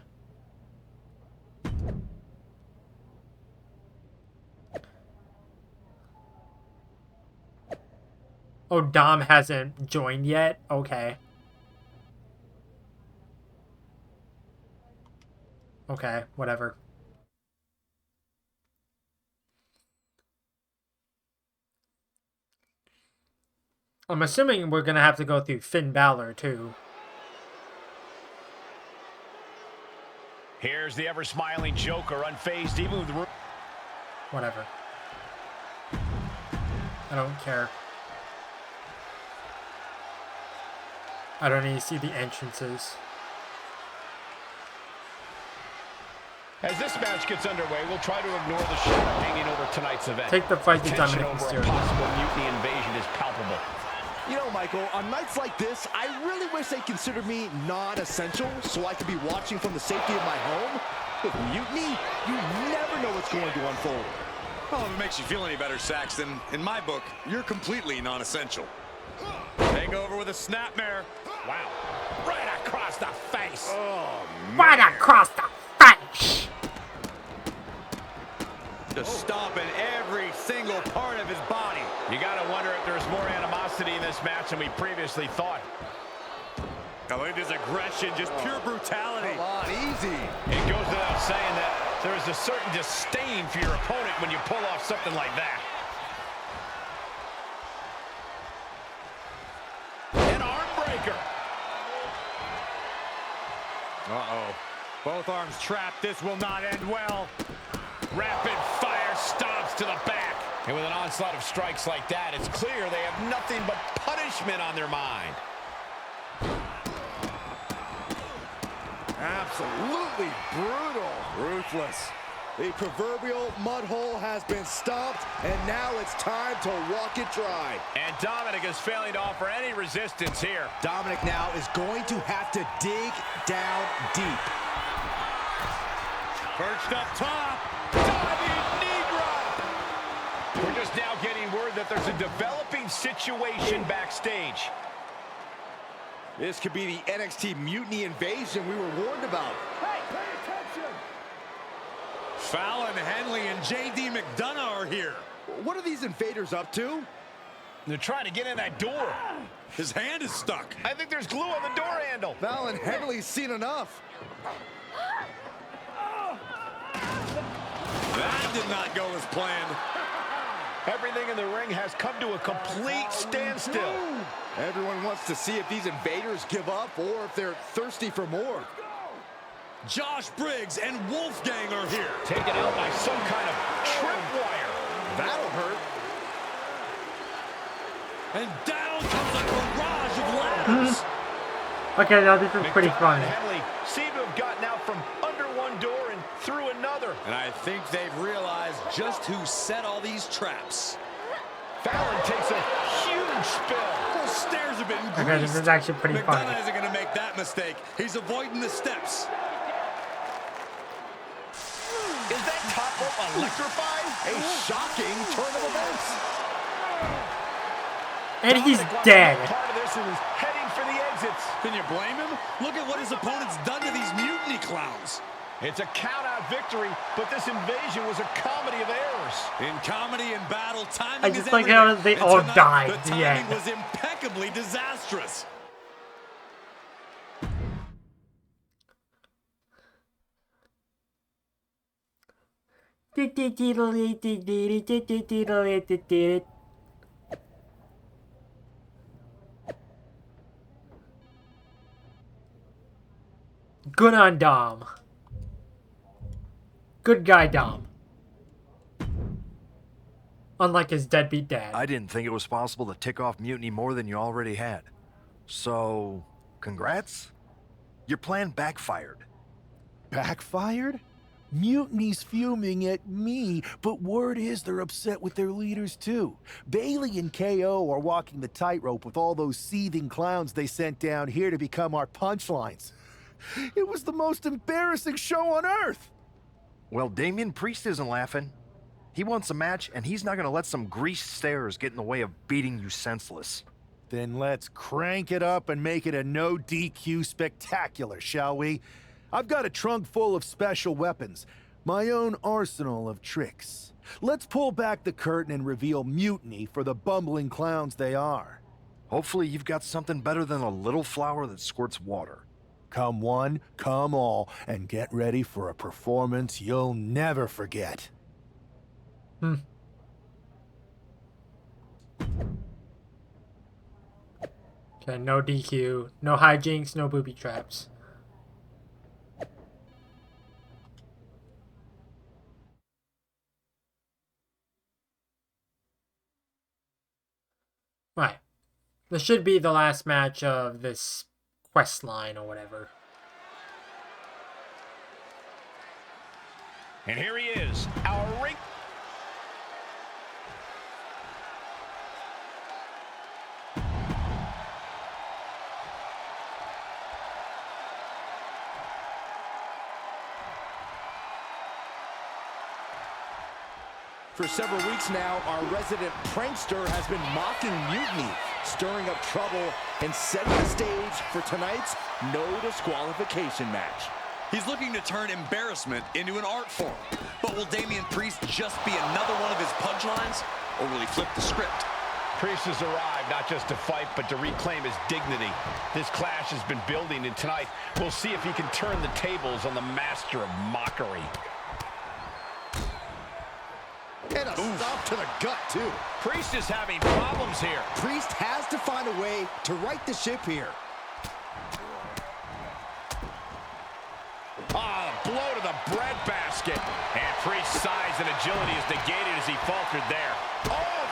Speaker 1: Oh, Dom hasn't joined yet? Okay. Okay, whatever. I'm assuming we're gonna have to go through Finn Balor, too.
Speaker 5: Here's the ever-smiling Joker, unfazed even with the...
Speaker 1: Whatever. I don't care. I don't need to see the entrances.
Speaker 5: As this match gets underway, we'll try to ignore the shadow hanging over tonight's event.
Speaker 1: Take the fight to
Speaker 5: Tension
Speaker 1: Dominic
Speaker 5: over a
Speaker 1: Mysterio.
Speaker 5: possible mutiny invasion is palpable.
Speaker 8: You know, Michael, on nights like this, I really wish they considered me non-essential so I could be watching from the safety of my home. With mutiny, you never know what's going to unfold.
Speaker 6: Well, if it makes you feel any better, Saxton, in my book, you're completely non-essential. Takeover with a snapmare.
Speaker 5: Wow. Right across the face.
Speaker 8: Oh, man.
Speaker 1: Right across the face!
Speaker 6: Just stomping every single part of his body.
Speaker 5: You gotta wonder if there's more animosity in this match than we previously thought.
Speaker 6: I look at his aggression, just pure brutality.
Speaker 8: Come on, easy.
Speaker 5: It goes without saying that there is a certain disdain for your opponent when you pull off something like that. An arm breaker.
Speaker 6: Uh-oh. Both arms trapped. This will not end well.
Speaker 5: Rapid fire stomps to the back. And with an onslaught of strikes like that, it's clear they have nothing but punishment on their mind.
Speaker 8: Absolutely brutal. Ruthless. The proverbial mud hole has been stomped, and now it's time to walk it dry.
Speaker 5: And Dominic is failing to offer any resistance here.
Speaker 8: Dominic now is going to have to dig down deep.
Speaker 6: Perched up top.
Speaker 5: Diving knee drop. We're just now getting word that there's a developing situation backstage.
Speaker 8: This could be the NXT mutiny invasion we were warned about.
Speaker 5: Hey, pay attention.
Speaker 6: Fallon Henley and JD McDonough are here.
Speaker 8: What are these invaders up to?
Speaker 5: They're trying to get in that door.
Speaker 6: His hand is stuck.
Speaker 5: I think there's glue on the door handle.
Speaker 8: Fallon Henley's seen enough.
Speaker 6: That That did not go as planned.
Speaker 5: Everything in the ring has come to a complete standstill.
Speaker 8: Everyone wants to see if these invaders give up or if they're thirsty for more.
Speaker 6: Josh Briggs and Wolfgang are here.
Speaker 5: Taken out by some kind of tripwire.
Speaker 8: That'll hurt.
Speaker 6: And down comes a barrage of ladders.
Speaker 1: Okay, now this is pretty fun.
Speaker 5: And Henley seem to have gotten out from under one door and through another.
Speaker 6: And I think they've realized just who set all these traps.
Speaker 5: Fallon takes a huge spill.
Speaker 6: Those stairs have been greased.
Speaker 1: Okay, this is actually pretty
Speaker 6: McDonough
Speaker 1: funny.
Speaker 6: isn't going to make that mistake. He's avoiding the steps.
Speaker 5: Is that top rope electrified?
Speaker 8: A shocking turn of events.
Speaker 1: And he's dead.
Speaker 5: Part of this and is heading for the exits.
Speaker 6: Can you blame him? Look at what his opponent's done to these mutiny clowns.
Speaker 5: It's a count-out victory, but this invasion was a comedy of errors.
Speaker 6: In comedy and battle, timing
Speaker 1: I just
Speaker 6: is
Speaker 1: like
Speaker 6: everything.
Speaker 1: how they
Speaker 6: And
Speaker 1: all
Speaker 6: tonight,
Speaker 1: died
Speaker 6: the
Speaker 1: at the
Speaker 6: timing
Speaker 1: end.
Speaker 6: was impeccably disastrous.
Speaker 1: Good on Dom. Good guy Dom. Unlike his deadbeat dad.
Speaker 14: I didn't think it was possible to tick off Mutiny more than you already had. So, congrats? Your plan backfired.
Speaker 7: Backfired? Mutiny's fuming at me, but word is they're upset with their leaders too. Bailey and KO are walking the tightrope with all those seething clowns they sent down here to become our punchlines. It was the most embarrassing show on earth!
Speaker 14: Well, Damian Priest isn't laughing. He wants a match, and he's not gonna let some greased stairs get in the way of beating you senseless.
Speaker 7: Then let's crank it up and make it a no DQ spectacular, shall we? I've got a trunk full of special weapons, my own arsenal of tricks. Let's pull back the curtain and reveal Mutiny for the bumbling clowns they are.
Speaker 14: Hopefully you've got something better than a little flower that squirts water.
Speaker 7: Come one, come all, and get ready for a performance you'll never forget.
Speaker 1: Okay, no DQ, no hijinks, no booby traps. Right. This should be the last match of this quest line or whatever.
Speaker 5: And here he is, our ring.
Speaker 8: For several weeks now, our resident prankster has been mocking Mutiny, stirring up trouble, and setting the stage for tonight's no disqualification match.
Speaker 6: He's looking to turn embarrassment into an art form. But will Damian Priest just be another one of his punchlines, or will he flip the script?
Speaker 5: Priest has arrived not just to fight, but to reclaim his dignity. This clash has been building, and tonight we'll see if he can turn the tables on the master of mockery.
Speaker 8: And a stop to the gut, too.
Speaker 5: Priest is having problems here.
Speaker 8: Priest has to find a way to right the ship here.
Speaker 5: Ah, blow to the breadbasket. And Priest's size and agility is negated as he faltered there. Oh,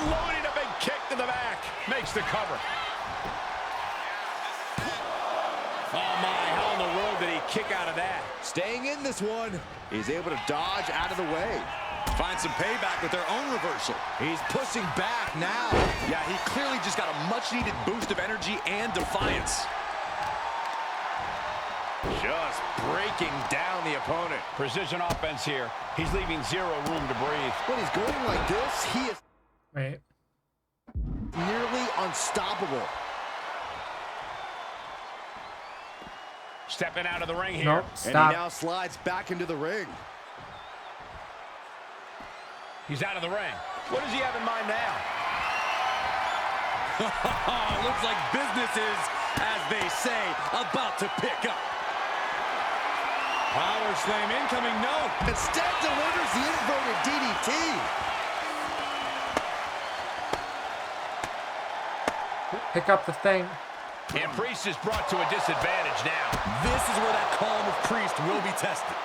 Speaker 5: unloading a big kick to the back. Makes the cover.
Speaker 12: Oh, my, how in the world did he kick out of that?
Speaker 8: Staying in this one. He's able to dodge out of the way.
Speaker 6: Find some payback with their own reversal.
Speaker 8: He's pushing back now.
Speaker 6: Yeah, he clearly just got a much-needed boost of energy and defiance.
Speaker 5: Just breaking down the opponent. Precision offense here. He's leaving zero room to breathe.
Speaker 8: When he's going like this, he is
Speaker 1: Right.
Speaker 8: nearly unstoppable.
Speaker 5: Stepping out of the ring here.
Speaker 1: Nope,
Speaker 8: And
Speaker 1: stop.
Speaker 8: he now slides back into the ring.
Speaker 5: He's out of the ring. What does he have in mind now?
Speaker 6: Looks like business is, as they say, about to pick up.
Speaker 12: Power slam incoming, no.
Speaker 8: Instead delivers there's the inverted DDT.
Speaker 1: Pick up the thing.
Speaker 5: And Priest is brought to a disadvantage now.
Speaker 6: This is where that calm of Priest will be tested.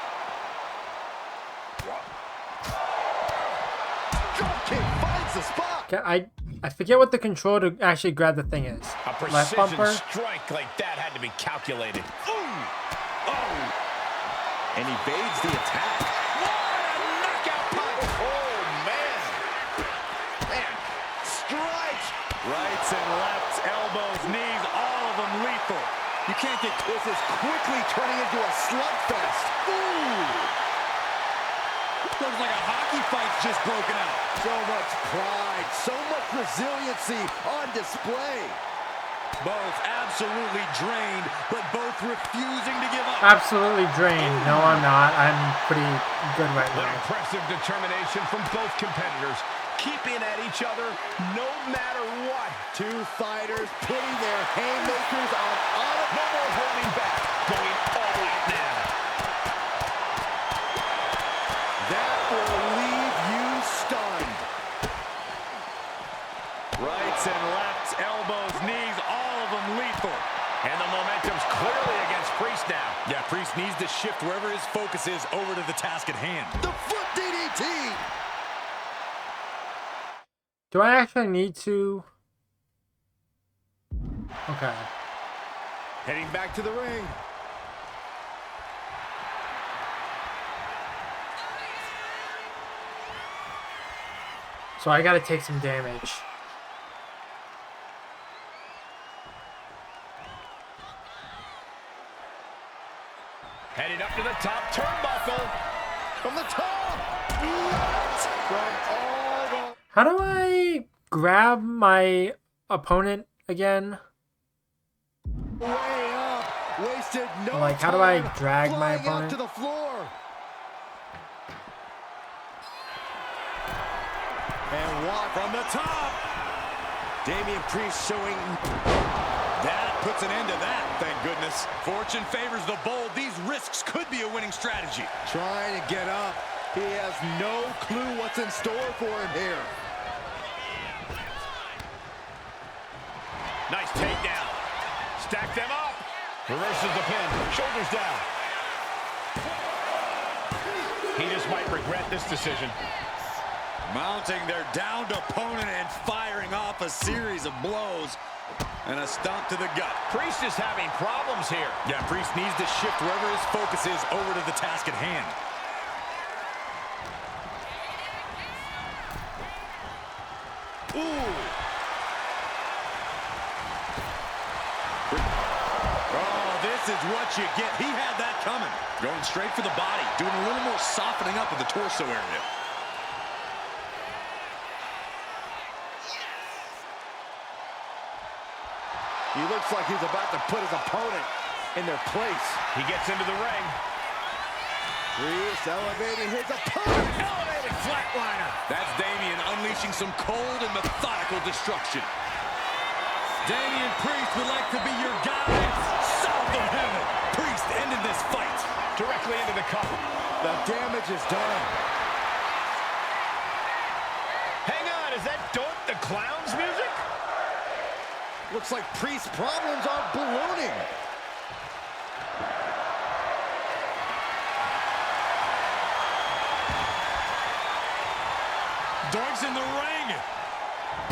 Speaker 8: Dropkick finds the spot.
Speaker 1: Okay, I forget what the control to actually grab the thing is.
Speaker 5: A
Speaker 1: Left
Speaker 5: precision
Speaker 1: bumper.
Speaker 5: strike like that had to be calculated.
Speaker 12: Ooh! Oh! And evades the attack.
Speaker 5: What a knockout punch! Oh, man. Man, strike!
Speaker 6: Rights and lefts, elbows, knees, all of them lethal. You can't get
Speaker 8: This is quickly turning into a slugfest. Ooh!
Speaker 6: Looks like a hockey fight's just broken out.
Speaker 8: So much pride, so much resiliency on display.
Speaker 6: Both absolutely drained, but both refusing to give up.
Speaker 1: Absolutely drained. No, I'm not. I'm pretty good right
Speaker 5: An
Speaker 1: now.
Speaker 5: impressive determination from both competitors, keeping at each other no matter what.
Speaker 8: Two fighters putting their haymakers on auto.
Speaker 5: No more holding back, going all out now.
Speaker 8: That will leave you stunned.
Speaker 6: Rights and lefts, elbows, knees, all of them lethal.
Speaker 5: And the momentum's clearly against Priest now.
Speaker 6: Yeah, Priest needs to shift wherever his focus is over to the task at hand.
Speaker 8: The foot DDT.
Speaker 1: Do I actually need to? Okay.
Speaker 8: Heading back to the ring.
Speaker 1: So I gotta take some damage.
Speaker 5: Headed up to the top turnbuckle.
Speaker 8: From the top. From all the...
Speaker 1: How do I grab my opponent again?
Speaker 8: Way up. Wasted no
Speaker 1: Like, how do I drag my
Speaker 8: Flying out
Speaker 1: opponent?
Speaker 8: to the floor. And walk
Speaker 6: From the top.
Speaker 8: Damian Priest showing...
Speaker 6: That puts an end to that, thank goodness. Fortune favors the bold. These risks could be a winning strategy.
Speaker 8: Trying to get up. He has no clue what's in store for him here.
Speaker 5: Nice takedown. Stack them up. Reverses the pin. Shoulders down. He just might regret this decision.
Speaker 6: Mounting their downed opponent and firing off a series of blows. And a stomp to the gut.
Speaker 5: Priest is having problems here.
Speaker 6: Yeah, Priest needs to shift wherever his focus is over to the task at hand.
Speaker 8: Ooh.
Speaker 6: Oh, this is what you get. He had that coming. Going straight for the body. Doing a little more softening up of the torso area.
Speaker 8: He looks like he's about to put his opponent in their place.
Speaker 5: He gets into the ring.
Speaker 8: Priest elevating his opponent.
Speaker 5: Elevated flatliner.
Speaker 6: That's Damian unleashing some cold and methodical destruction. Damian Priest would like to be your guide south of heaven. Priest ended this fight.
Speaker 5: Directly into the cover.
Speaker 8: The damage is done.
Speaker 5: Hang on, is that Doink the Clown's music?
Speaker 8: Looks like Priest's problems are ballooning.
Speaker 6: Doink's in the ring.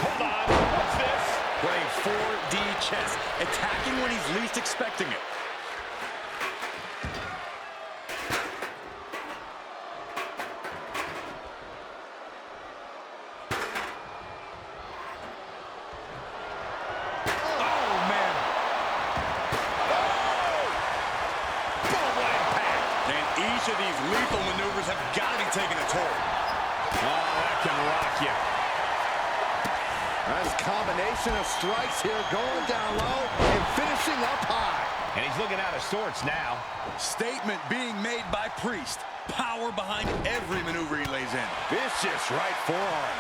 Speaker 5: Hold on, what's this?
Speaker 6: Playing 4D chess, attacking when he's least expecting it. Each of these lethal maneuvers have got to be taking a toll.
Speaker 5: Oh, that can rock you.
Speaker 8: Nice combination of strikes here, going down low and finishing up high.
Speaker 5: And he's looking out of sorts now.
Speaker 6: Statement being made by Priest. Power behind every maneuver he lays in.
Speaker 8: Vicious right forearm.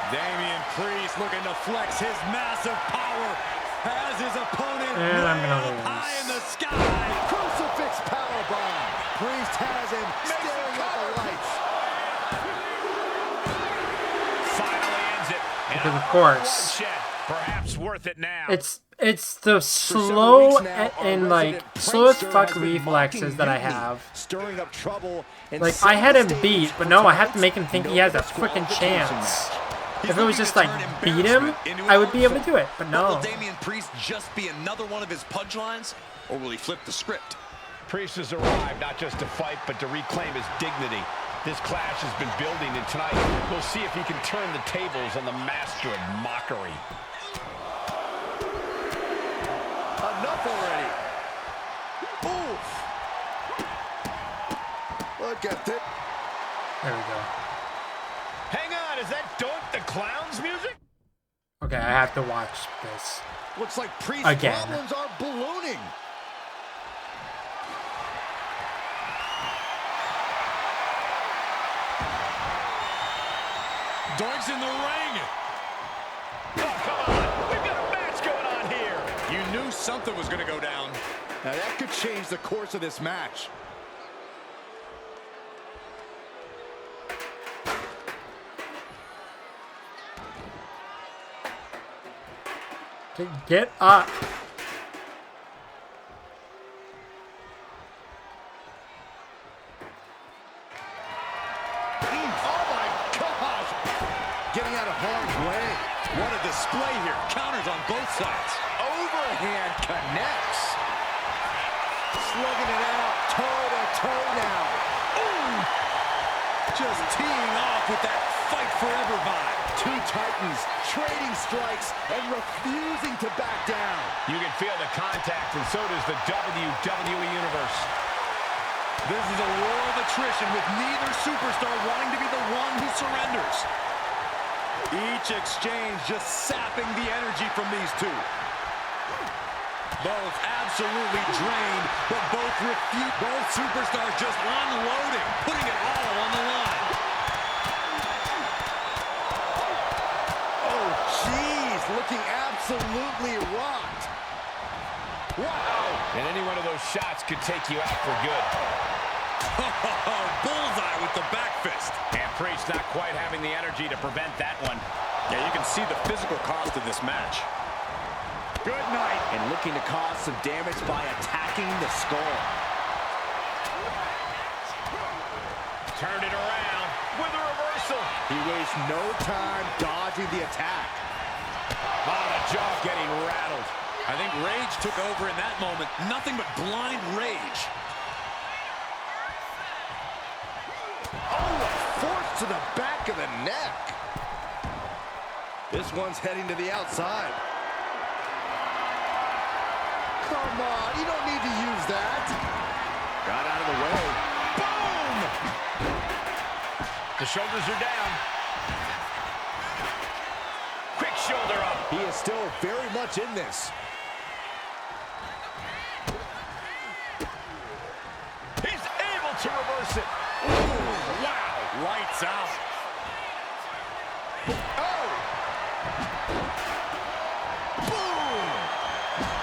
Speaker 6: Damian Priest looking to flex his massive power. Has his opponent
Speaker 1: And I'm gonna
Speaker 6: way up
Speaker 1: lose.
Speaker 6: high in the sky.
Speaker 8: Crucifix powerbomb. Priest has him staring at the
Speaker 1: because of course
Speaker 5: perhaps worth it now.
Speaker 1: It's the slow and like slow as fuck reflexes that I have.
Speaker 8: Stirring up trouble.
Speaker 1: Like I had him beat, but no, I have to make him think he has a freaking chance. If it was just like beat him, I would be able to do it, but no.
Speaker 6: Will Damian Priest just be another one of his punchlines, or will he flip the script?
Speaker 5: Priest has arrived not just to fight, but to reclaim his dignity. This clash has been building, and tonight we'll see if he can turn the tables on the master of mockery.
Speaker 8: Enough already. Oof. Look at this.
Speaker 1: There we go.
Speaker 5: Hang on, is that Doink the Clown's music?
Speaker 1: Okay, I have to watch this.
Speaker 8: Looks like Priest's
Speaker 1: again.
Speaker 8: problems are ballooning.
Speaker 6: Doink's in the ring.
Speaker 5: Oh, come on. We've got a match going on here.
Speaker 6: You knew something was going to go down.
Speaker 8: Now that could change the course of this match.
Speaker 1: Get up.
Speaker 8: Getting out of harm's way.
Speaker 6: What a display here. Counters on both sides.
Speaker 8: Overhand connects. Slugging it out, toe-to-toe now.
Speaker 6: Ooh! Just teeing off with that fight forever vibe.
Speaker 8: Two titans trading strikes and refusing to back down.
Speaker 5: You can feel the contact, and so does the WWE Universe.
Speaker 6: This is a war of attrition with neither superstar wanting to be the one who surrenders. Each exchange just sapping the energy from these two. Both absolutely drained, but both refute. Both superstars just unloading, putting it all on the line.
Speaker 8: Oh, jeez, looking absolutely rocked. Wow.
Speaker 5: And any one of those shots could take you out for good.
Speaker 6: Bullseye with the back fist.
Speaker 5: And Priest not quite having the energy to prevent that one.
Speaker 6: Yeah, you can see the physical cost of this match.
Speaker 8: Good night. And looking to cause some damage by attacking the skull.
Speaker 5: Turned it around with a reversal.
Speaker 8: He wastes no time dodging the attack.
Speaker 5: Oh, the jaw getting rattled.
Speaker 6: I think rage took over in that moment. Nothing but blind rage.
Speaker 8: Oh, a force to the back of the neck. This one's heading to the outside. Come on, you don't need to use that. Got out of the way. Boom!
Speaker 5: The shoulders are down. Quick shoulder up.
Speaker 8: He is still very much in this.
Speaker 5: He's able to reverse it.
Speaker 6: Ooh, wow, lights out.
Speaker 8: Oh! Boom!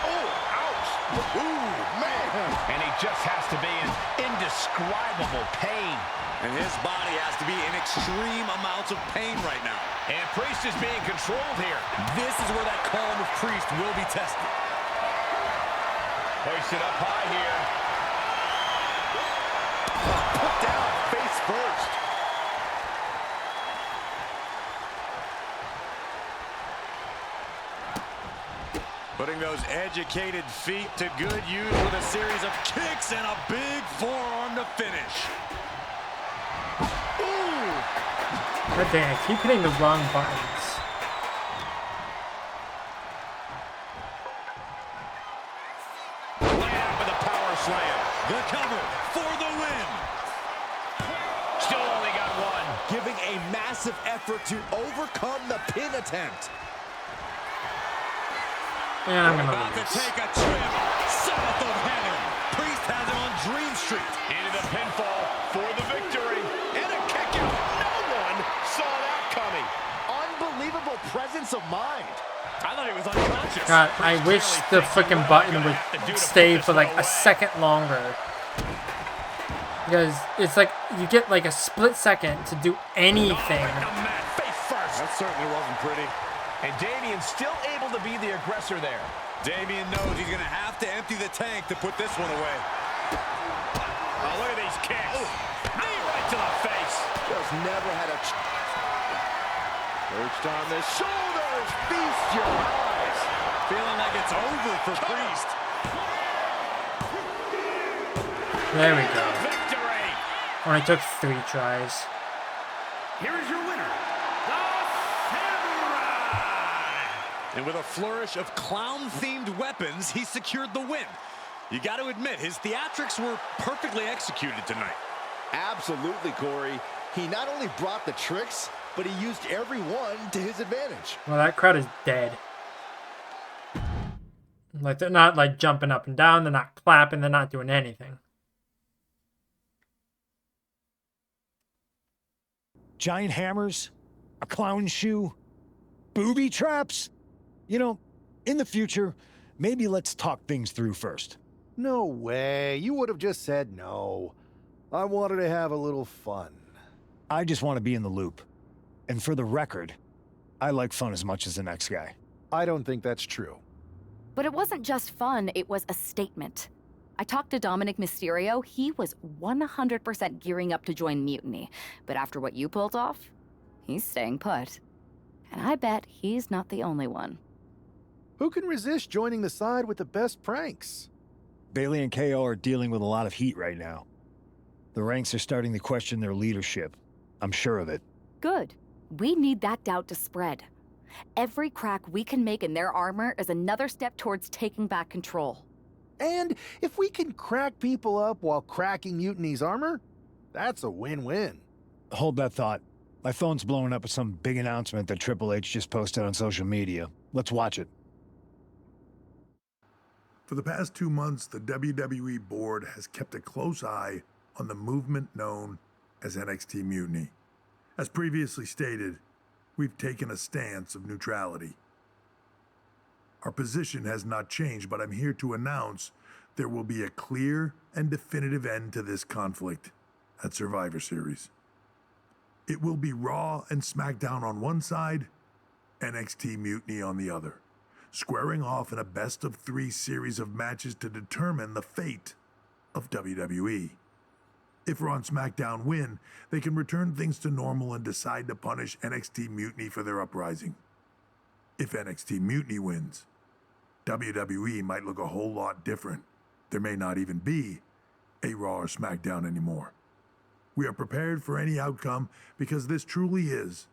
Speaker 8: Oh, ouch! Ooh, man!
Speaker 5: And he just has to be in indescribable pain.
Speaker 6: And his body has to be in extreme amounts of pain right now.
Speaker 5: And Priest is being controlled here.
Speaker 6: This is where that calm of Priest will be tested.
Speaker 5: Hoisted up high here.
Speaker 8: Put down face first.
Speaker 6: Putting those educated feet to good use with a series of kicks and a big forearm to finish.
Speaker 8: Ooh!
Speaker 1: God dang, I keep hitting the wrong buttons.
Speaker 5: Laid out with a power slam.
Speaker 6: The cover for the win.
Speaker 5: Still only got one.
Speaker 8: Giving a massive effort to overcome the pin attempt.
Speaker 1: And I'm gonna
Speaker 6: About to
Speaker 1: lose.
Speaker 6: take a trip south of heaven. Priest has him on Dream Street.
Speaker 5: Into the pinfall for the victory. And a kick out. No one saw that coming.
Speaker 8: Unbelievable presence of mind.
Speaker 6: I thought he was unconscious.
Speaker 1: God, I wish the freaking button would stay for like a second longer. Because it's like you get like a split second to do anything.
Speaker 5: Face first.
Speaker 8: That certainly wasn't pretty.
Speaker 12: And Damien's still able to be the aggressor there.
Speaker 6: Damien knows he's going to have to empty the tank to put this one away.
Speaker 12: Oh, look at these kicks. Knee right to the face.
Speaker 8: Just never had a... Perched on the shoulders. Feast your eyes.
Speaker 6: Feeling like it's over for Priest.
Speaker 1: There we go.
Speaker 12: Victory.
Speaker 1: Only took 3 tries.
Speaker 13: Here is your winner, the Samurai!
Speaker 6: And with a flourish of clown-themed weapons, he secured the win. You got to admit, his theatrics were perfectly executed tonight.
Speaker 8: Absolutely, Corey. He not only brought the tricks, but he used every one to his advantage.
Speaker 1: Well, that crowd is dead. Like, they're not, like, jumping up and down. They're not clapping. They're not doing anything.
Speaker 9: Giant hammers, a clown shoe, booby traps. You know, in the future, maybe let's talk things through first.
Speaker 7: No way. You would have just said no. I wanted to have a little fun.
Speaker 9: I just want to be in the loop. And for the record, I like fun as much as the next guy.
Speaker 7: I don't think that's true.
Speaker 2: But it wasn't just fun, it was a statement. I talked to Dominic Mysterio. He was 100% gearing up to join Mutiny. But after what you pulled off, he's staying put. And I bet he's not the only one.
Speaker 7: Who can resist joining the side with the best pranks?
Speaker 9: Bailey and KO are dealing with a lot of heat right now. The ranks are starting to question their leadership. I'm sure of it.
Speaker 2: Good. We need that doubt to spread. Every crack we can make in their armor is another step towards taking back control.
Speaker 7: And if we can crack people up while cracking Mutiny's armor, that's a win-win.
Speaker 9: Hold that thought. My phone's blowing up with some big announcement that Triple H just posted on social media. Let's watch it.
Speaker 15: For the past 2 months, the WWE board has kept a close eye on the movement known as NXT Mutiny. As previously stated, we've taken a stance of neutrality. Our position has not changed, but I'm here to announce there will be a clear and definitive end to this conflict at Survivor Series. It will be Raw and SmackDown on one side, NXT Mutiny on the other, squaring off in a best-of-3 series of matches to determine the fate of WWE. If Raw and SmackDown win, they can return things to normal and decide to punish NXT Mutiny for their uprising. If NXT Mutiny wins, WWE might look a whole lot different. There may not even be a Raw or SmackDown anymore. We are prepared for any outcome because this truly is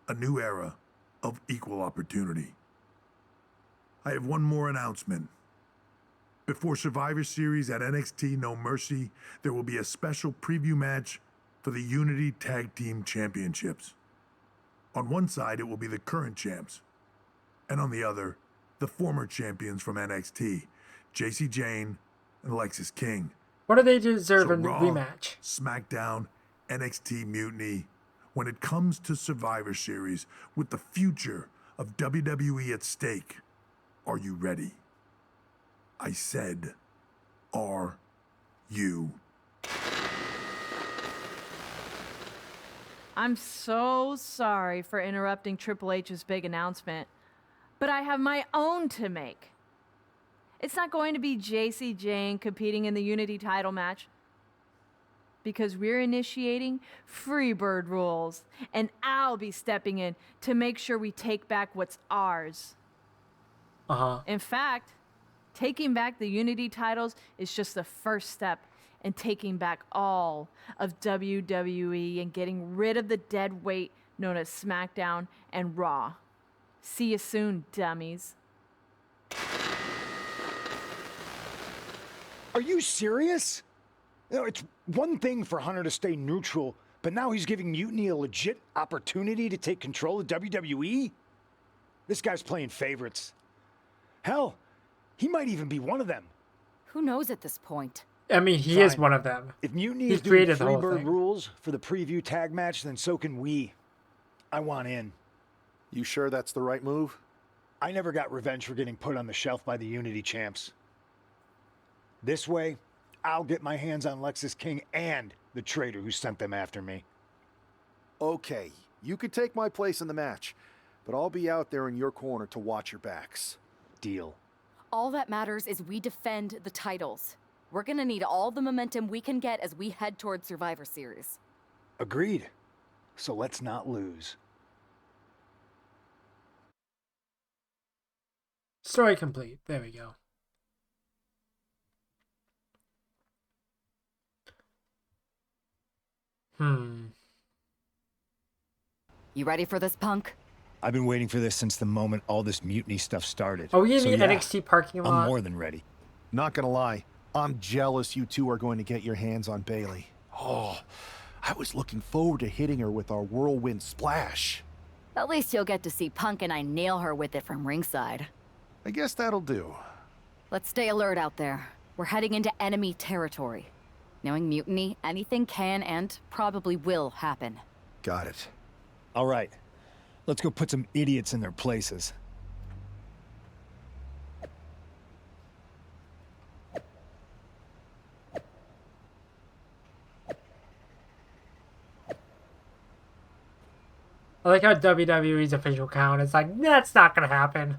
Speaker 15: a new era of equal opportunity. I have one more announcement. Before Survivor Series at NXT No Mercy, there will be a special preview match for the Unity Tag Team Championships. On one side, it will be the current champs, and on the other, the former champions from NXT, JC Jane and Alexis King.
Speaker 1: What do they deserve
Speaker 15: So
Speaker 1: in the
Speaker 15: Raw,
Speaker 1: rematch?
Speaker 15: SmackDown, NXT Mutiny. When it comes to Survivor Series, with the future of WWE at stake, are you ready? I said, are you?
Speaker 16: I'm so sorry for interrupting Triple H's big announcement, but I have my own to make. It's not going to be JC Jane competing in the Unity title match, because we're initiating Freebird rules, and I'll be stepping in to make sure we take back what's ours. In fact, taking back the Unity titles is just the first step in taking back all of WWE and getting rid of the dead weight known as SmackDown and Raw. See you soon, dummies.
Speaker 9: Are you serious? You know, it's one thing for Hunter to stay neutral, but now he's giving Mutiny a legit opportunity to take control of WWE? This guy's playing favorites. Hell, he might even be one of them.
Speaker 2: Who knows at this point?
Speaker 1: I mean, he is one of them.
Speaker 9: If Mutiny
Speaker 1: He's
Speaker 9: is doing
Speaker 1: created the whole
Speaker 9: Freebird
Speaker 1: thing.
Speaker 9: rules for the preview tag match, then so can we. I want in.
Speaker 7: You sure that's the right move?
Speaker 9: I never got revenge for getting put on the shelf by the Unity champs. This way, I'll get my hands on Lexis King and the traitor who sent them after me.
Speaker 7: Okay, you could take my place in the match, but I'll be out there in your corner to watch your backs.
Speaker 14: Deal.
Speaker 2: All that matters is we defend the titles. We're gonna need all the momentum we can get as we head towards Survivor Series.
Speaker 9: Agreed. So let's not lose.
Speaker 1: Story complete. There we go.
Speaker 2: You ready for this, Punk?
Speaker 9: I've been waiting for this since the moment all this mutiny stuff started.
Speaker 1: Are we in
Speaker 9: So
Speaker 1: the
Speaker 9: yeah,
Speaker 1: NXT parking lot?
Speaker 9: I'm more than ready.
Speaker 7: Not gonna lie, I'm jealous you two are going to get your hands on Bailey. Oh, I was looking forward to hitting her with our whirlwind splash.
Speaker 2: At least you'll get to see Punk and I nail her with it from ringside.
Speaker 7: I guess that'll do.
Speaker 2: Let's stay alert out there. We're heading into enemy territory. Knowing Mutiny, anything can and probably will happen.
Speaker 7: Got it.
Speaker 9: All right. Let's go put some idiots in their places.
Speaker 1: I like how WWE's official count is like, that's not gonna happen.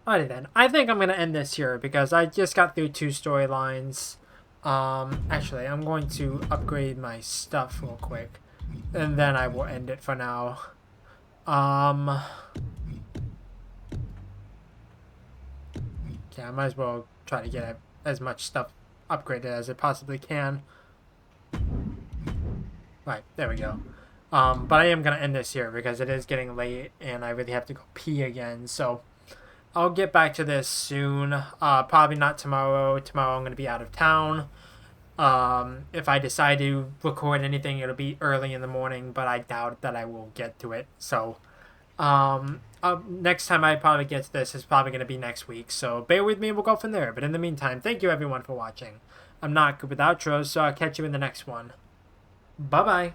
Speaker 1: Alrighty then. I think I'm going to end this here because I just got through 2 storylines. Actually, I'm going to upgrade my stuff real quick. And then I will end it for now. Yeah, I might as well try to get as much stuff upgraded as I possibly can. Right, there we go. But I am going to end this here because it is getting late and I really have to go pee again, so I'll get back to this soon. Probably not tomorrow. Tomorrow I'm going to be out of town. If I decide to record anything, it'll be early in the morning, but I doubt that I will get to it. So, next time I probably get to this is probably going to be next week. So, bear with me and we'll go from there. But in the meantime, thank you everyone for watching. I'm not good with outros, so I'll catch you in the next one. Bye-bye.